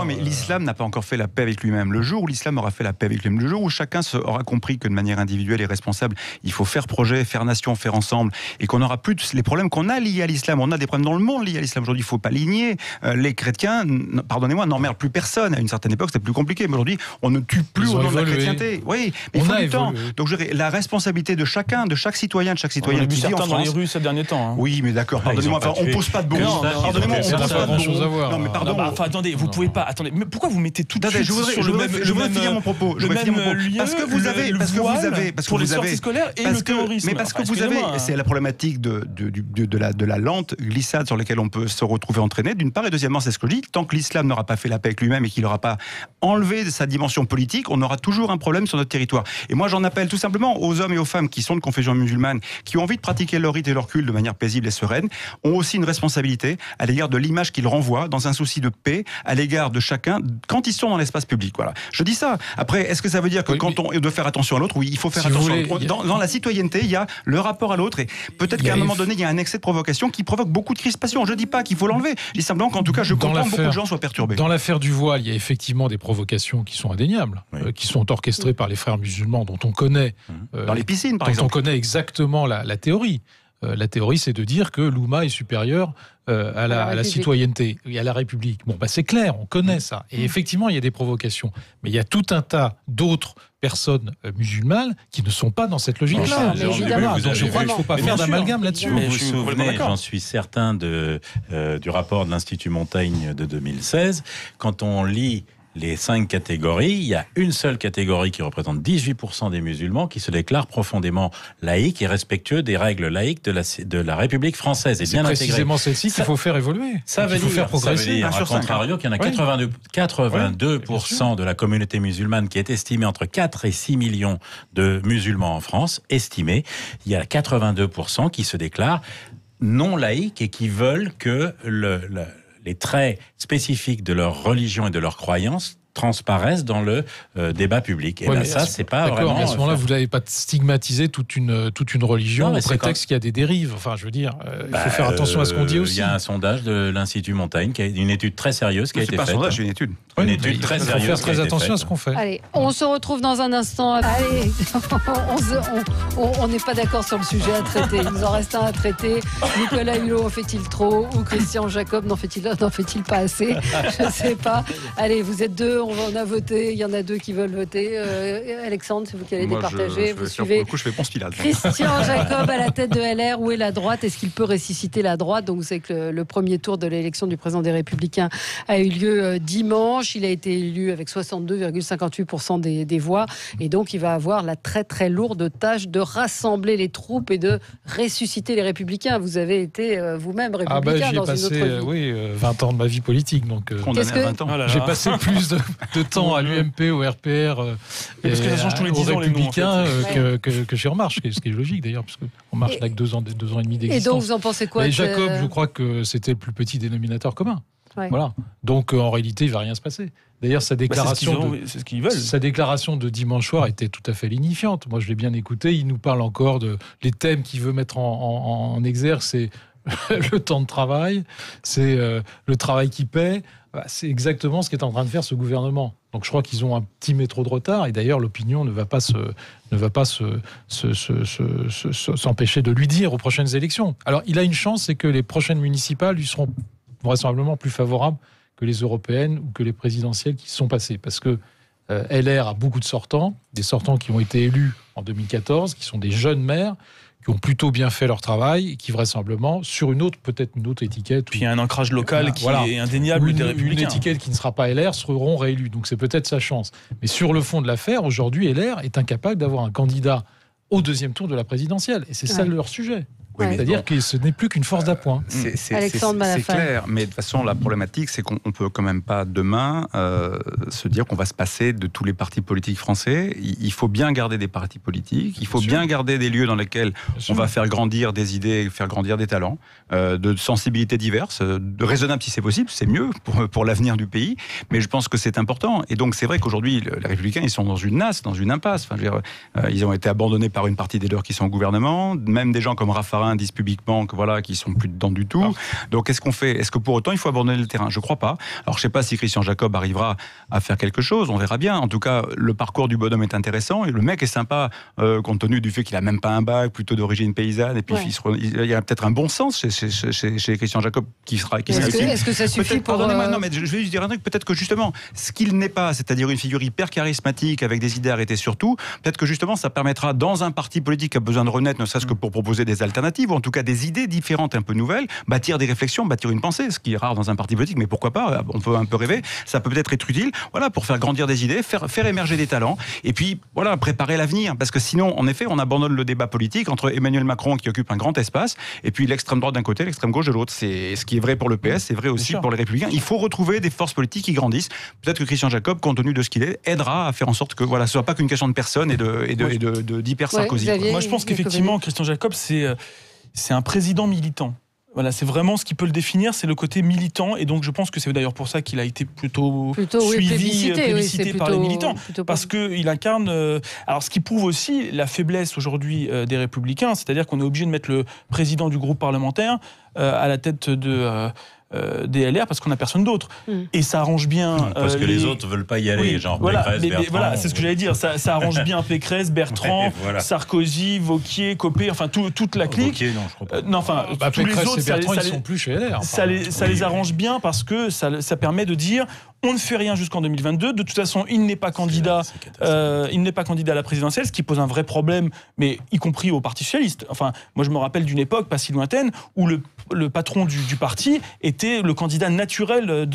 Mais l'islam n'a pas encore fait la paix avec lui-même. Le jour où l'islam aura fait la paix avec lui-même, le jour où chacun aura compris que de manière individuelle et responsable, il faut faire projet, faire nation, faire ensemble, et qu'on n'aura plus les problèmes qu'on a liés à l'islam. On a des problèmes dans le monde liés à l'islam. Aujourd'hui, il ne faut pas ligner. Les chrétiens, pardonnez-moi, n'emmerdent plus personne. À une certaine époque, c'était plus compliqué. Mais aujourd'hui, on ne tue plus au nom de la chrétienté. Oui, mais il faut du temps. Donc, la responsabilité de chacun, de chaque citoyen, de chaque citoyenne qui vit en France. Dans les rues ces derniers temps. Oui, mais d'accord. Pardonnez-moi, on ne pose pas de bombes. Pardonnez-moi, on n'a pas grand-chose à voir. Non, mais pardon. Attendez, vous pouvez pas. Attendez, mais pourquoi vous mettez tout de suite sur le même Je voudrais finir mon propos. Parce que vous avez pour les sorties scolaires et le terrorisme. Mais parce que vous avez, c'est la problématique de la lente glissade sur laquelle on peut se retrouver entraîné. D'une part, et deuxièmement, c'est ce que je dis. Tant que l'islam n'aura pas fait la paix avec lui-même et qu'il n'aura pas enlevé sa dimension politique, on aura toujours un problème sur notre territoire. Et moi, j'en appelle tout simplement aux hommes et aux femmes qui sont de confession musulmane, qui ont envie de pratiquer leur rite et leur culte de manière paisible et sereine, ont aussi une responsabilité responsabilité à l'égard de l'image qu'ils renvoient dans un souci de paix à l'égard de chacun quand ils sont dans l'espace public. Voilà. Je dis ça. Après, est-ce que ça veut dire que quand on doit faire attention à l'autre? Oui, il faut faire attention. Dans la citoyenneté, il y a le rapport à l'autre et peut-être qu'à un moment donné, il y a un excès de provocation qui provoque beaucoup de crispation. Je dis pas qu'il faut l'enlever. Je dis simplement qu'en tout cas, je comprends que beaucoup de gens soient perturbés. Dans l'affaire du voile, il y a effectivement des provocations qui sont indéniables, qui sont orchestrées par les frères musulmans, dont on connaît... dans les piscines, par exemple. On connaît exactement la théorie. La théorie, c'est de dire que l'Oumma est supérieur à la citoyenneté et à la République. Bon, c'est clair, on connaît ça. Et effectivement, il y a des provocations. Mais il y a tout un tas d'autres personnes musulmanes qui ne sont pas dans cette logique-là. Donc je crois qu'il ne faut pas faire d'amalgame là-dessus. Vous vous souvenez, j'en suis certain, du rapport de l'Institut Montaigne de 2016, quand on lit les 5 catégories, il y a une seule catégorie qui représente 18% des musulmans qui se déclarent profondément laïques et respectueux des règles laïques de la République française. Et c'est bien précisément celle-ci qu'il faut faire évoluer. Ça veut faire progresser. Ça veut dire, à contrario, qu'il y en a 82% de la communauté musulmane qui est estimée entre 4 et 6 millions de musulmans en France, estimés. Il y a 82% qui se déclarent non laïques et qui veulent que les traits spécifiques de leur religion et de leur croyance transparaissent dans le débat public. Et ça, c'est pas vraiment... À ce moment-là, vous n'avez pas stigmatisé toute une religion au prétexte qu'il y a des dérives. Enfin, je veux dire, il faut faire attention à ce qu'on dit aussi. Il y a un sondage de l'Institut Montaigne, une étude très sérieuse qui a été faite. C'est pas un sondage, c'est une étude. Une étude très sérieuse. Il faut faire très attention à ce qu'on fait. Allez, on se retrouve dans un instant. Allez, on n'est pas d'accord sur le sujet à traiter. Il nous en reste un à traiter. Nicolas Hulot en fait-il trop? Ou Christian Jacob n'en fait-il pas assez? Je ne sais pas. Allez, vous êtes deux. On a voté, il y en a 2 qui veulent voter. Alexandre, c'est vous qui allez départager. Vous suivez. Pour le coup, je fais Ponce Pilate. Christian Jacob à la tête de LR. Où est la droite? Est-ce qu'il peut ressusciter la droite? Donc, vous savez que le premier tour de l'élection du président des Républicains a eu lieu dimanche. Il a été élu avec 62,58% des voix. Et donc, il va avoir la très très lourde tâche de rassembler les troupes et de ressusciter les Républicains. Vous avez été vous-même républicain dans une autre vie. 20 ans de ma vie politique. Donc, condamné à 20 ans. J'ai passé plus de temps à l'UMP, au RPR et aux Républicains que chez En Marche, ce qui est logique d'ailleurs, parce qu'En Marche n'a que 2 ans et demi d'existence. Et donc vous en pensez quoi? Jacob, je crois que c'était le plus petit dénominateur commun. Ouais. Voilà. Donc en réalité, il ne va rien se passer. D'ailleurs, sa déclaration, c'est ce qu'ils veulent. Sa déclaration de dimanche soir était tout à fait lignifiante. Moi, je l'ai bien écouté. Il nous parle encore de les thèmes qu'il veut mettre en exergue, c'est le temps de travail, c'est le travail qui paie. C'est exactement ce qu'est en train de faire ce gouvernement. Donc je crois qu'ils ont un petit métro de retard et d'ailleurs l'opinion ne va pas s'empêcher de lui dire aux prochaines élections. Alors il a une chance, c'est que les prochaines municipales lui seront vraisemblablement plus favorables que les européennes ou que les présidentielles qui sont passées. Parce que LR a beaucoup de sortants, des sortants qui ont été élus en 2014, qui sont des jeunes maires, qui ont plutôt bien fait leur travail et qui vraisemblablement, sur peut-être une autre étiquette... Puis il y a un ancrage local qui est indéniable des Républicains. Une étiquette qui ne sera pas LR seront réélus. Donc c'est peut-être sa chance. Mais sur le fond de l'affaire, aujourd'hui, LR est incapable d'avoir un candidat au 2e tour de la présidentielle. Et c'est ça leur sujet. Oui, c'est-à-dire que ce n'est plus qu'une force d'appoint. C'est clair, mais de toute façon, la problématique, c'est qu'on ne peut quand même pas demain se dire qu'on va se passer de tous les partis politiques français. Il faut bien garder des partis politiques, il faut bien garder des lieux dans lesquels on va faire grandir des idées, faire grandir des talents, de sensibilités diverses, de raisonnables si c'est possible, c'est mieux pour l'avenir du pays, mais je pense que c'est important. Et donc c'est vrai qu'aujourd'hui, les Républicains, ils sont dans une nasse, dans une impasse. Enfin, ils ont été abandonnés par une partie des leurs qui sont au gouvernement, même des gens comme Raffarin disent publiquement que voilà, qu'ils sont plus dedans du tout. Donc qu'est-ce qu'on fait? Est-ce que pour autant il faut abandonner le terrain? Je crois pas. Alors je sais pas si Christian Jacob arrivera à faire quelque chose, on verra bien. En tout cas, le parcours du bonhomme est intéressant et le mec est sympa compte tenu du fait qu'il a même pas un bac, plutôt d'origine paysanne, et puis il y a peut-être un bon sens chez Christian Jacob qui sera. Est-ce que ça suffit pour... Pardonnez-moi, non, mais je vais juste dire un truc. Peut-être que justement, ce qu'il n'est pas, c'est-à-dire une figure hyper charismatique avec des idées arrêtées surtout, peut-être que justement ça permettra dans un parti politique qui a besoin de renaître, ne serait-ce que pour proposer des alternatives, ou en tout cas des idées différentes, un peu nouvelles, bâtir des réflexions, bâtir une pensée, ce qui est rare dans un parti politique, mais pourquoi pas, on peut un peu rêver, ça peut peut-être être utile, voilà, pour faire grandir des idées, faire émerger des talents, et puis voilà, préparer l'avenir, parce que sinon, en effet, on abandonne le débat politique entre Emmanuel Macron qui occupe un grand espace, et puis l'extrême droite d'un côté, l'extrême gauche de l'autre. C'est ce qui est vrai pour le PS, c'est vrai aussi pour les Républicains. Il faut retrouver des forces politiques qui grandissent. Peut-être que Christian Jacob, compte tenu de ce qu'il est, aidera à faire en sorte que voilà, ce soit pas qu'une question de personnes et d'hyper Sarkozy. Moi, je pense qu'effectivement, Christian Jacob, c'est un président militant. Voilà, c'est vraiment ce qui peut le définir, c'est le côté militant, et donc je pense que c'est d'ailleurs pour ça qu'il a été plutôt suivi, plébiscité par les militants, parce qu'il incarne. Alors, ce qui prouve aussi la faiblesse aujourd'hui des Républicains, c'est-à-dire qu'on est obligé de mettre le président du groupe parlementaire à la tête des LR parce qu'on n'a personne d'autre. Et ça arrange bien. Parce que les autres ne veulent pas y aller, genre Pécresse, Bertrand. Voilà, c'est ce que j'allais dire. Ça arrange bien Pécresse, Bertrand, Sarkozy, Wauquiez, Copé, enfin toute la clique. Wauquiez, non, je crois pas. Non, enfin, tous les autres, et Bertrand, ils sont plus chez LR. Ça les arrange bien parce que ça permet de dire on ne fait rien jusqu'en 2022. De toute façon, il n'est pas candidat. Il n'est pas candidat à la présidentielle, ce qui pose un vrai problème, mais y compris au Parti socialiste. Enfin, moi, je me rappelle d'une époque pas si lointaine où le patron du parti était le candidat naturel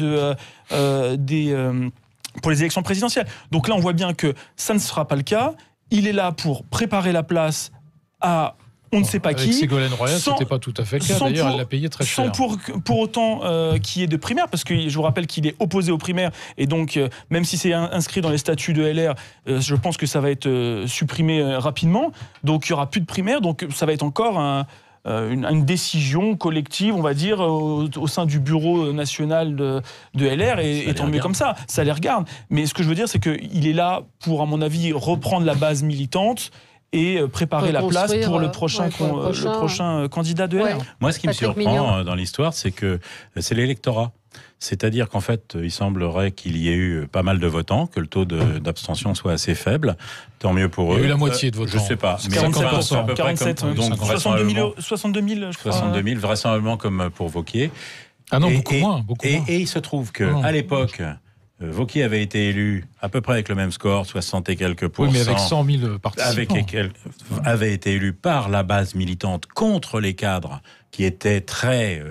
pour les élections présidentielles. Donc là, on voit bien que ça ne sera pas le cas. Il est là pour préparer la place à on ne sait pas qui. Avec Ségolène Royal, c'était pas tout à fait le cas. D'ailleurs, elle l'a payé très cher. Sans pour autant qu'il y ait de primaires, parce que je vous rappelle qu'il est opposé aux primaires, et donc même si c'est inscrit dans les statuts de LR, je pense que ça va être supprimé rapidement. Donc il y aura plus de primaires, donc ça va être encore une décision collective, on va dire, au sein du bureau national de LR, et tant mieux comme ça, ça les regarde. Mais ce que je veux dire, c'est qu'il est là pour, à mon avis, reprendre la base militante et préparer la place pour le prochain candidat de LR. Moi, ce qui me surprend dans l'histoire, c'est que c'est l'électorat. C'est-à-dire qu'en fait, il semblerait qu'il y ait eu pas mal de votants, que le taux d'abstention soit assez faible. Tant mieux pour eux. Il y a eu la moitié de votants. Je ne sais pas. Mais 47%, 47, donc 62 000, je crois. 62 000, vraisemblablement comme pour Wauquiez. Ah non, beaucoup moins. Et il se trouve qu'à l'époque, Wauquiez avait été élu à peu près avec le même score, 60 et quelques %. Oui, mais avec 100 000 participants. Avait été élu par la base militante contre les cadres qui étaient très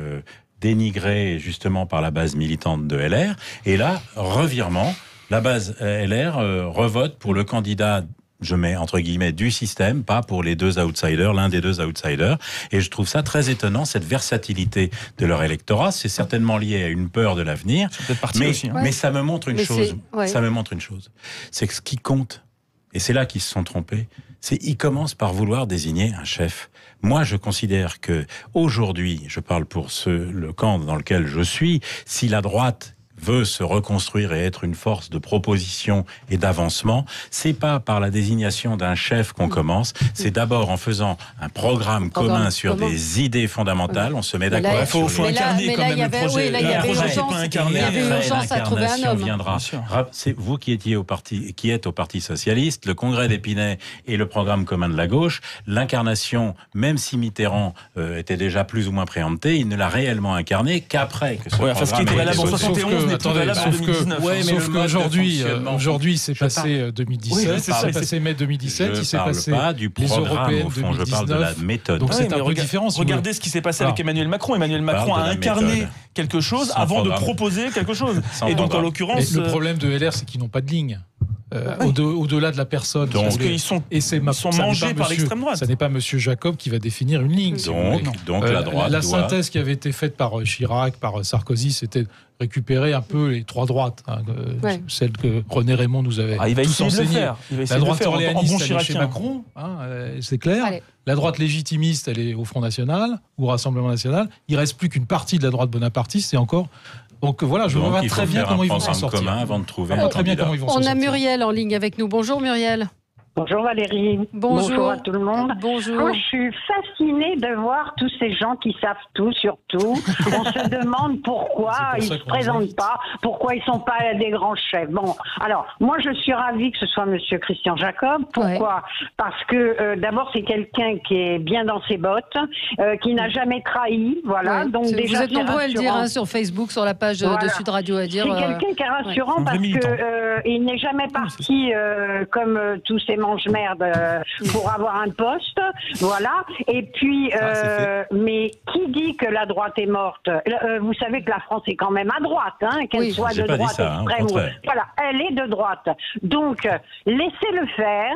dénigrés justement par la base militante de LR. Et là, revirement, la base LR revote pour le candidat, je mets entre guillemets, du système, pas pour les deux outsiders, l'un des deux outsiders. Et je trouve ça très étonnant, cette versatilité de leur électorat. C'est certainement lié à une peur de l'avenir. Mais ça me montre une chose. Ça me montre une chose. C'est que ce qui compte, et c'est là qu'ils se sont trompés, c'est qu'ils commencent par vouloir désigner un chef. Moi, je considère que aujourd'hui, je parle pour le camp dans lequel je suis, si la droite veut se reconstruire et être une force de proposition et d'avancement, c'est pas par la désignation d'un chef qu'on commence, c'est d'abord en faisant un programme commun sur des idées fondamentales, on se met d'accord. Il faut incarner quand même le projet. Il y avait urgence à trouver un homme. C'est vous qui êtes au Parti Socialiste, le congrès d'Épinay et le programme commun de la gauche, l'incarnation, même si Mitterrand était déjà plus ou moins préempté, il ne l'a réellement incarné qu'après que ce programme ait été voté. Sauf qu'aujourd'hui, c'est passé 2017, c'est passé mai 2017, il s'est passé les européennes 2019. Je parle de la méthode. Donc c'est un peu différent. Regardez ce qui s'est passé avec Emmanuel Macron. Emmanuel Macron a incarné quelque chose avant de proposer quelque chose. Et donc en l'occurrence, le problème de LR, c'est qu'ils n'ont pas de ligne. Au-delà de la personne. Parce qu'ils sont mangés par l'extrême droite. Ça n'est pas M. Jacob qui va définir une ligne. Donc la droite la synthèse qui avait été faite par Chirac, par Sarkozy, c'était récupérer un peu les trois droites, celle que René Raymond nous avait tous enseignées. La droite orléaniste, elle est chez Macron, c'est clair. Allez. La droite légitimiste, elle est au Front National, ou au Rassemblement National. Il ne reste plus qu'une partie de la droite bonapartiste, et encore... Donc voilà, je vois très bien comment ils vont s'en sortir. Avant de trouver On a Muriel en ligne avec nous. Bonjour Muriel. Bonjour Valérie. Bonjour à tout le monde. Bonjour. Moi, je suis fascinée de voir tous ces gens qui savent tout sur tout. On se demande pourquoi ils ne se présentent pas, pourquoi ils ne sont pas des grands chefs. Bon, alors, moi, je suis ravie que ce soit Monsieur Christian Jacob. Pourquoi ? Parce que, d'abord, c'est quelqu'un qui est bien dans ses bottes, qui n'a jamais trahi. Voilà. Ouais. Donc, déjà, vous êtes nombreux à le dire sur Facebook, sur la page de Sud Radio à dire. C'est quelqu'un qui est rassurant parce que il n'est jamais parti comme tous ces mange-merde pour avoir un poste, voilà. Et puis, mais qui dit que la droite est morte ? Vous savez que la France est quand même à droite, qu'elle soit de droite extrême. Voilà, elle est de droite. Donc, laissez-le faire.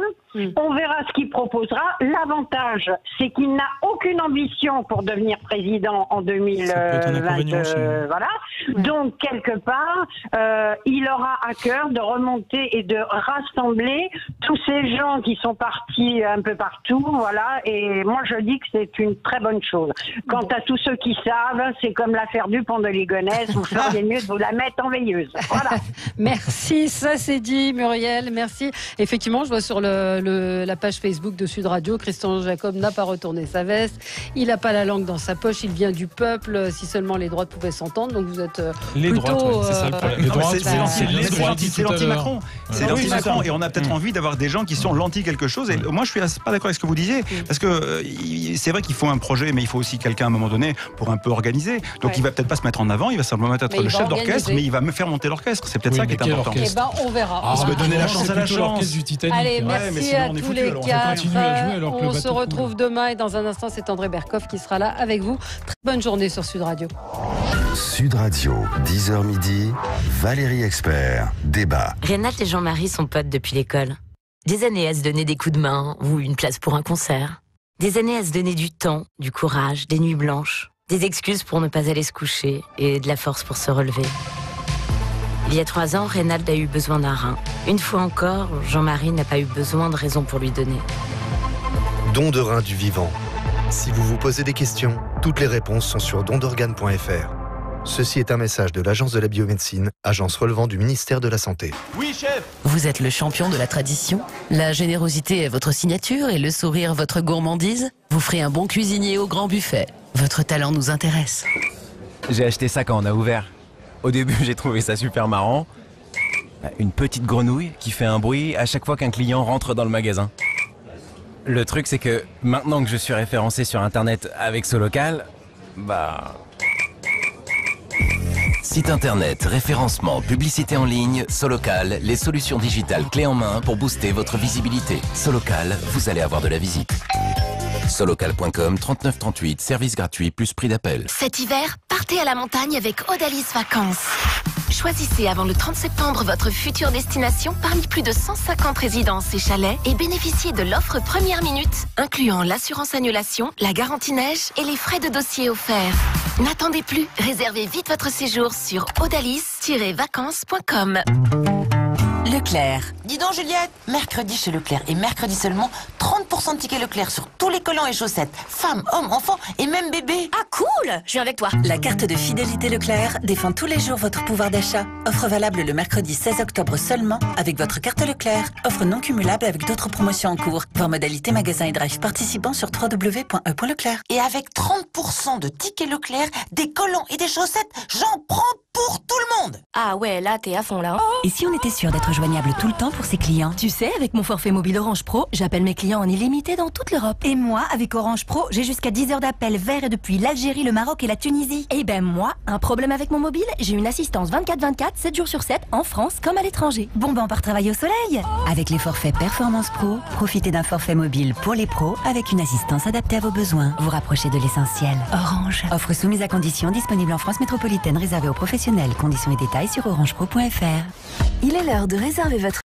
On verra ce qu'il proposera. L'avantage, c'est qu'il n'a aucune ambition pour devenir président en 2020. Voilà. Donc, quelque part, il aura à cœur de remonter et de rassembler tous ces des gens qui sont partis un peu partout, voilà, et moi je dis que c'est une très bonne chose. Quant à tous ceux qui savent, c'est comme l'affaire du pont de Ligonnès, vous feriez mieux de vous la mettre en veilleuse. Voilà. Merci, ça c'est dit, Muriel, merci. Effectivement, je vois sur la page Facebook de Sud Radio, Christian Jacob n'a pas retourné sa veste, il n'a pas la langue dans sa poche, il vient du peuple, si seulement les droites pouvaient s'entendre, donc vous êtes plutôt... c'est ça le problème. C'est l'anti-Macron. C'est l'anti-Macron, et on a peut-être envie d'avoir des gens qui sont l'anti quelque chose, et moi je suis pas d'accord avec ce que vous disiez, parce que c'est vrai qu'il faut un projet, mais il faut aussi quelqu'un à un moment donné pour un peu organiser, donc il va peut-être pas se mettre en avant, il va simplement être le chef d'orchestre, mais il va me faire monter l'orchestre, c'est peut-être ça qui est important. Eh ben, on verra. On va donner la chance à la chance. Allez, merci à tous les quatre. On se retrouve demain, et dans un instant, c'est André Berkoff qui sera là avec vous. Très bonne journée sur Sud Radio. Sud Radio, 10h midi, Valérie Expert, débat. Renate et Jean-Marie sont potes depuis l'école. Des années à se donner des coups de main ou une place pour un concert. Des années à se donner du temps, du courage, des nuits blanches, des excuses pour ne pas aller se coucher et de la force pour se relever. Il y a 3 ans, Renate a eu besoin d'un rein. Une fois encore, Jean-Marie n'a pas eu besoin de raison pour lui donner. Don de rein du vivant. Si vous vous posez des questions, toutes les réponses sont sur dondorgane.fr. Ceci est un message de l'Agence de la biomédecine, agence relevant du ministère de la Santé. Oui, chef. Vous êtes le champion de la tradition. La générosité est votre signature et le sourire votre gourmandise. Vous ferez un bon cuisinier au grand buffet. Votre talent nous intéresse. J'ai acheté ça quand on a ouvert. Au début, j'ai trouvé ça super marrant. Une petite grenouille qui fait un bruit à chaque fois qu'un client rentre dans le magasin. Le truc, c'est que maintenant que je suis référencé sur Internet avec Solocal, Site internet, référencement, publicité en ligne, Solocal, les solutions digitales clés en main pour booster votre visibilité. Solocal, vous allez avoir de la visite. Solocal.com, 39 38, service gratuit plus prix d'appel. Cet hiver, partez à la montagne avec Odalis Vacances. Choisissez avant le 30 septembre votre future destination parmi plus de 150 résidences et chalets et bénéficiez de l'offre première minute, incluant l'assurance annulation, la garantie neige et les frais de dossier offerts. N'attendez plus, réservez vite votre séjour sur odalis-vacances.com. Leclerc. Dis donc Juliette, mercredi chez Leclerc et mercredi seulement 30% de tickets Leclerc sur tous les collants et chaussettes, femmes, hommes, enfants et même bébés. Ah cool, je viens avec toi. La carte de fidélité Leclerc défend tous les jours votre pouvoir d'achat. Offre valable le mercredi 16 octobre seulement avec votre carte Leclerc. Offre non cumulable avec d'autres promotions en cours. Voir modalité magasin et drive participant sur www.e.leclerc. Et avec 30% de tickets Leclerc, des collants et des chaussettes, j'en prends pour tout le monde. Ah ouais, là t'es à fond là. Et si on était sûr d'être joignable tout le temps pour ses clients? Tu sais, avec mon forfait mobile Orange Pro, j'appelle mes clients en illimité dans toute l'Europe. Et moi, avec Orange Pro, j'ai jusqu'à 10 heures d'appel vers et depuis l'Algérie, le Maroc et la Tunisie. Et ben moi, un problème avec mon mobile, j'ai une assistance 24/24, 7 jours sur 7, en France comme à l'étranger. Bon ben on part travailler au soleil. Avec les forfaits Performance Pro, profitez d'un forfait mobile pour les pros avec une assistance adaptée à vos besoins. Vous rapprochez de l'essentiel. Orange. Offre soumise à conditions, disponible en France métropolitaine, réservée aux professionnels. Conditions et détails sur orangepro.fr. Il est l'heure de réserver votre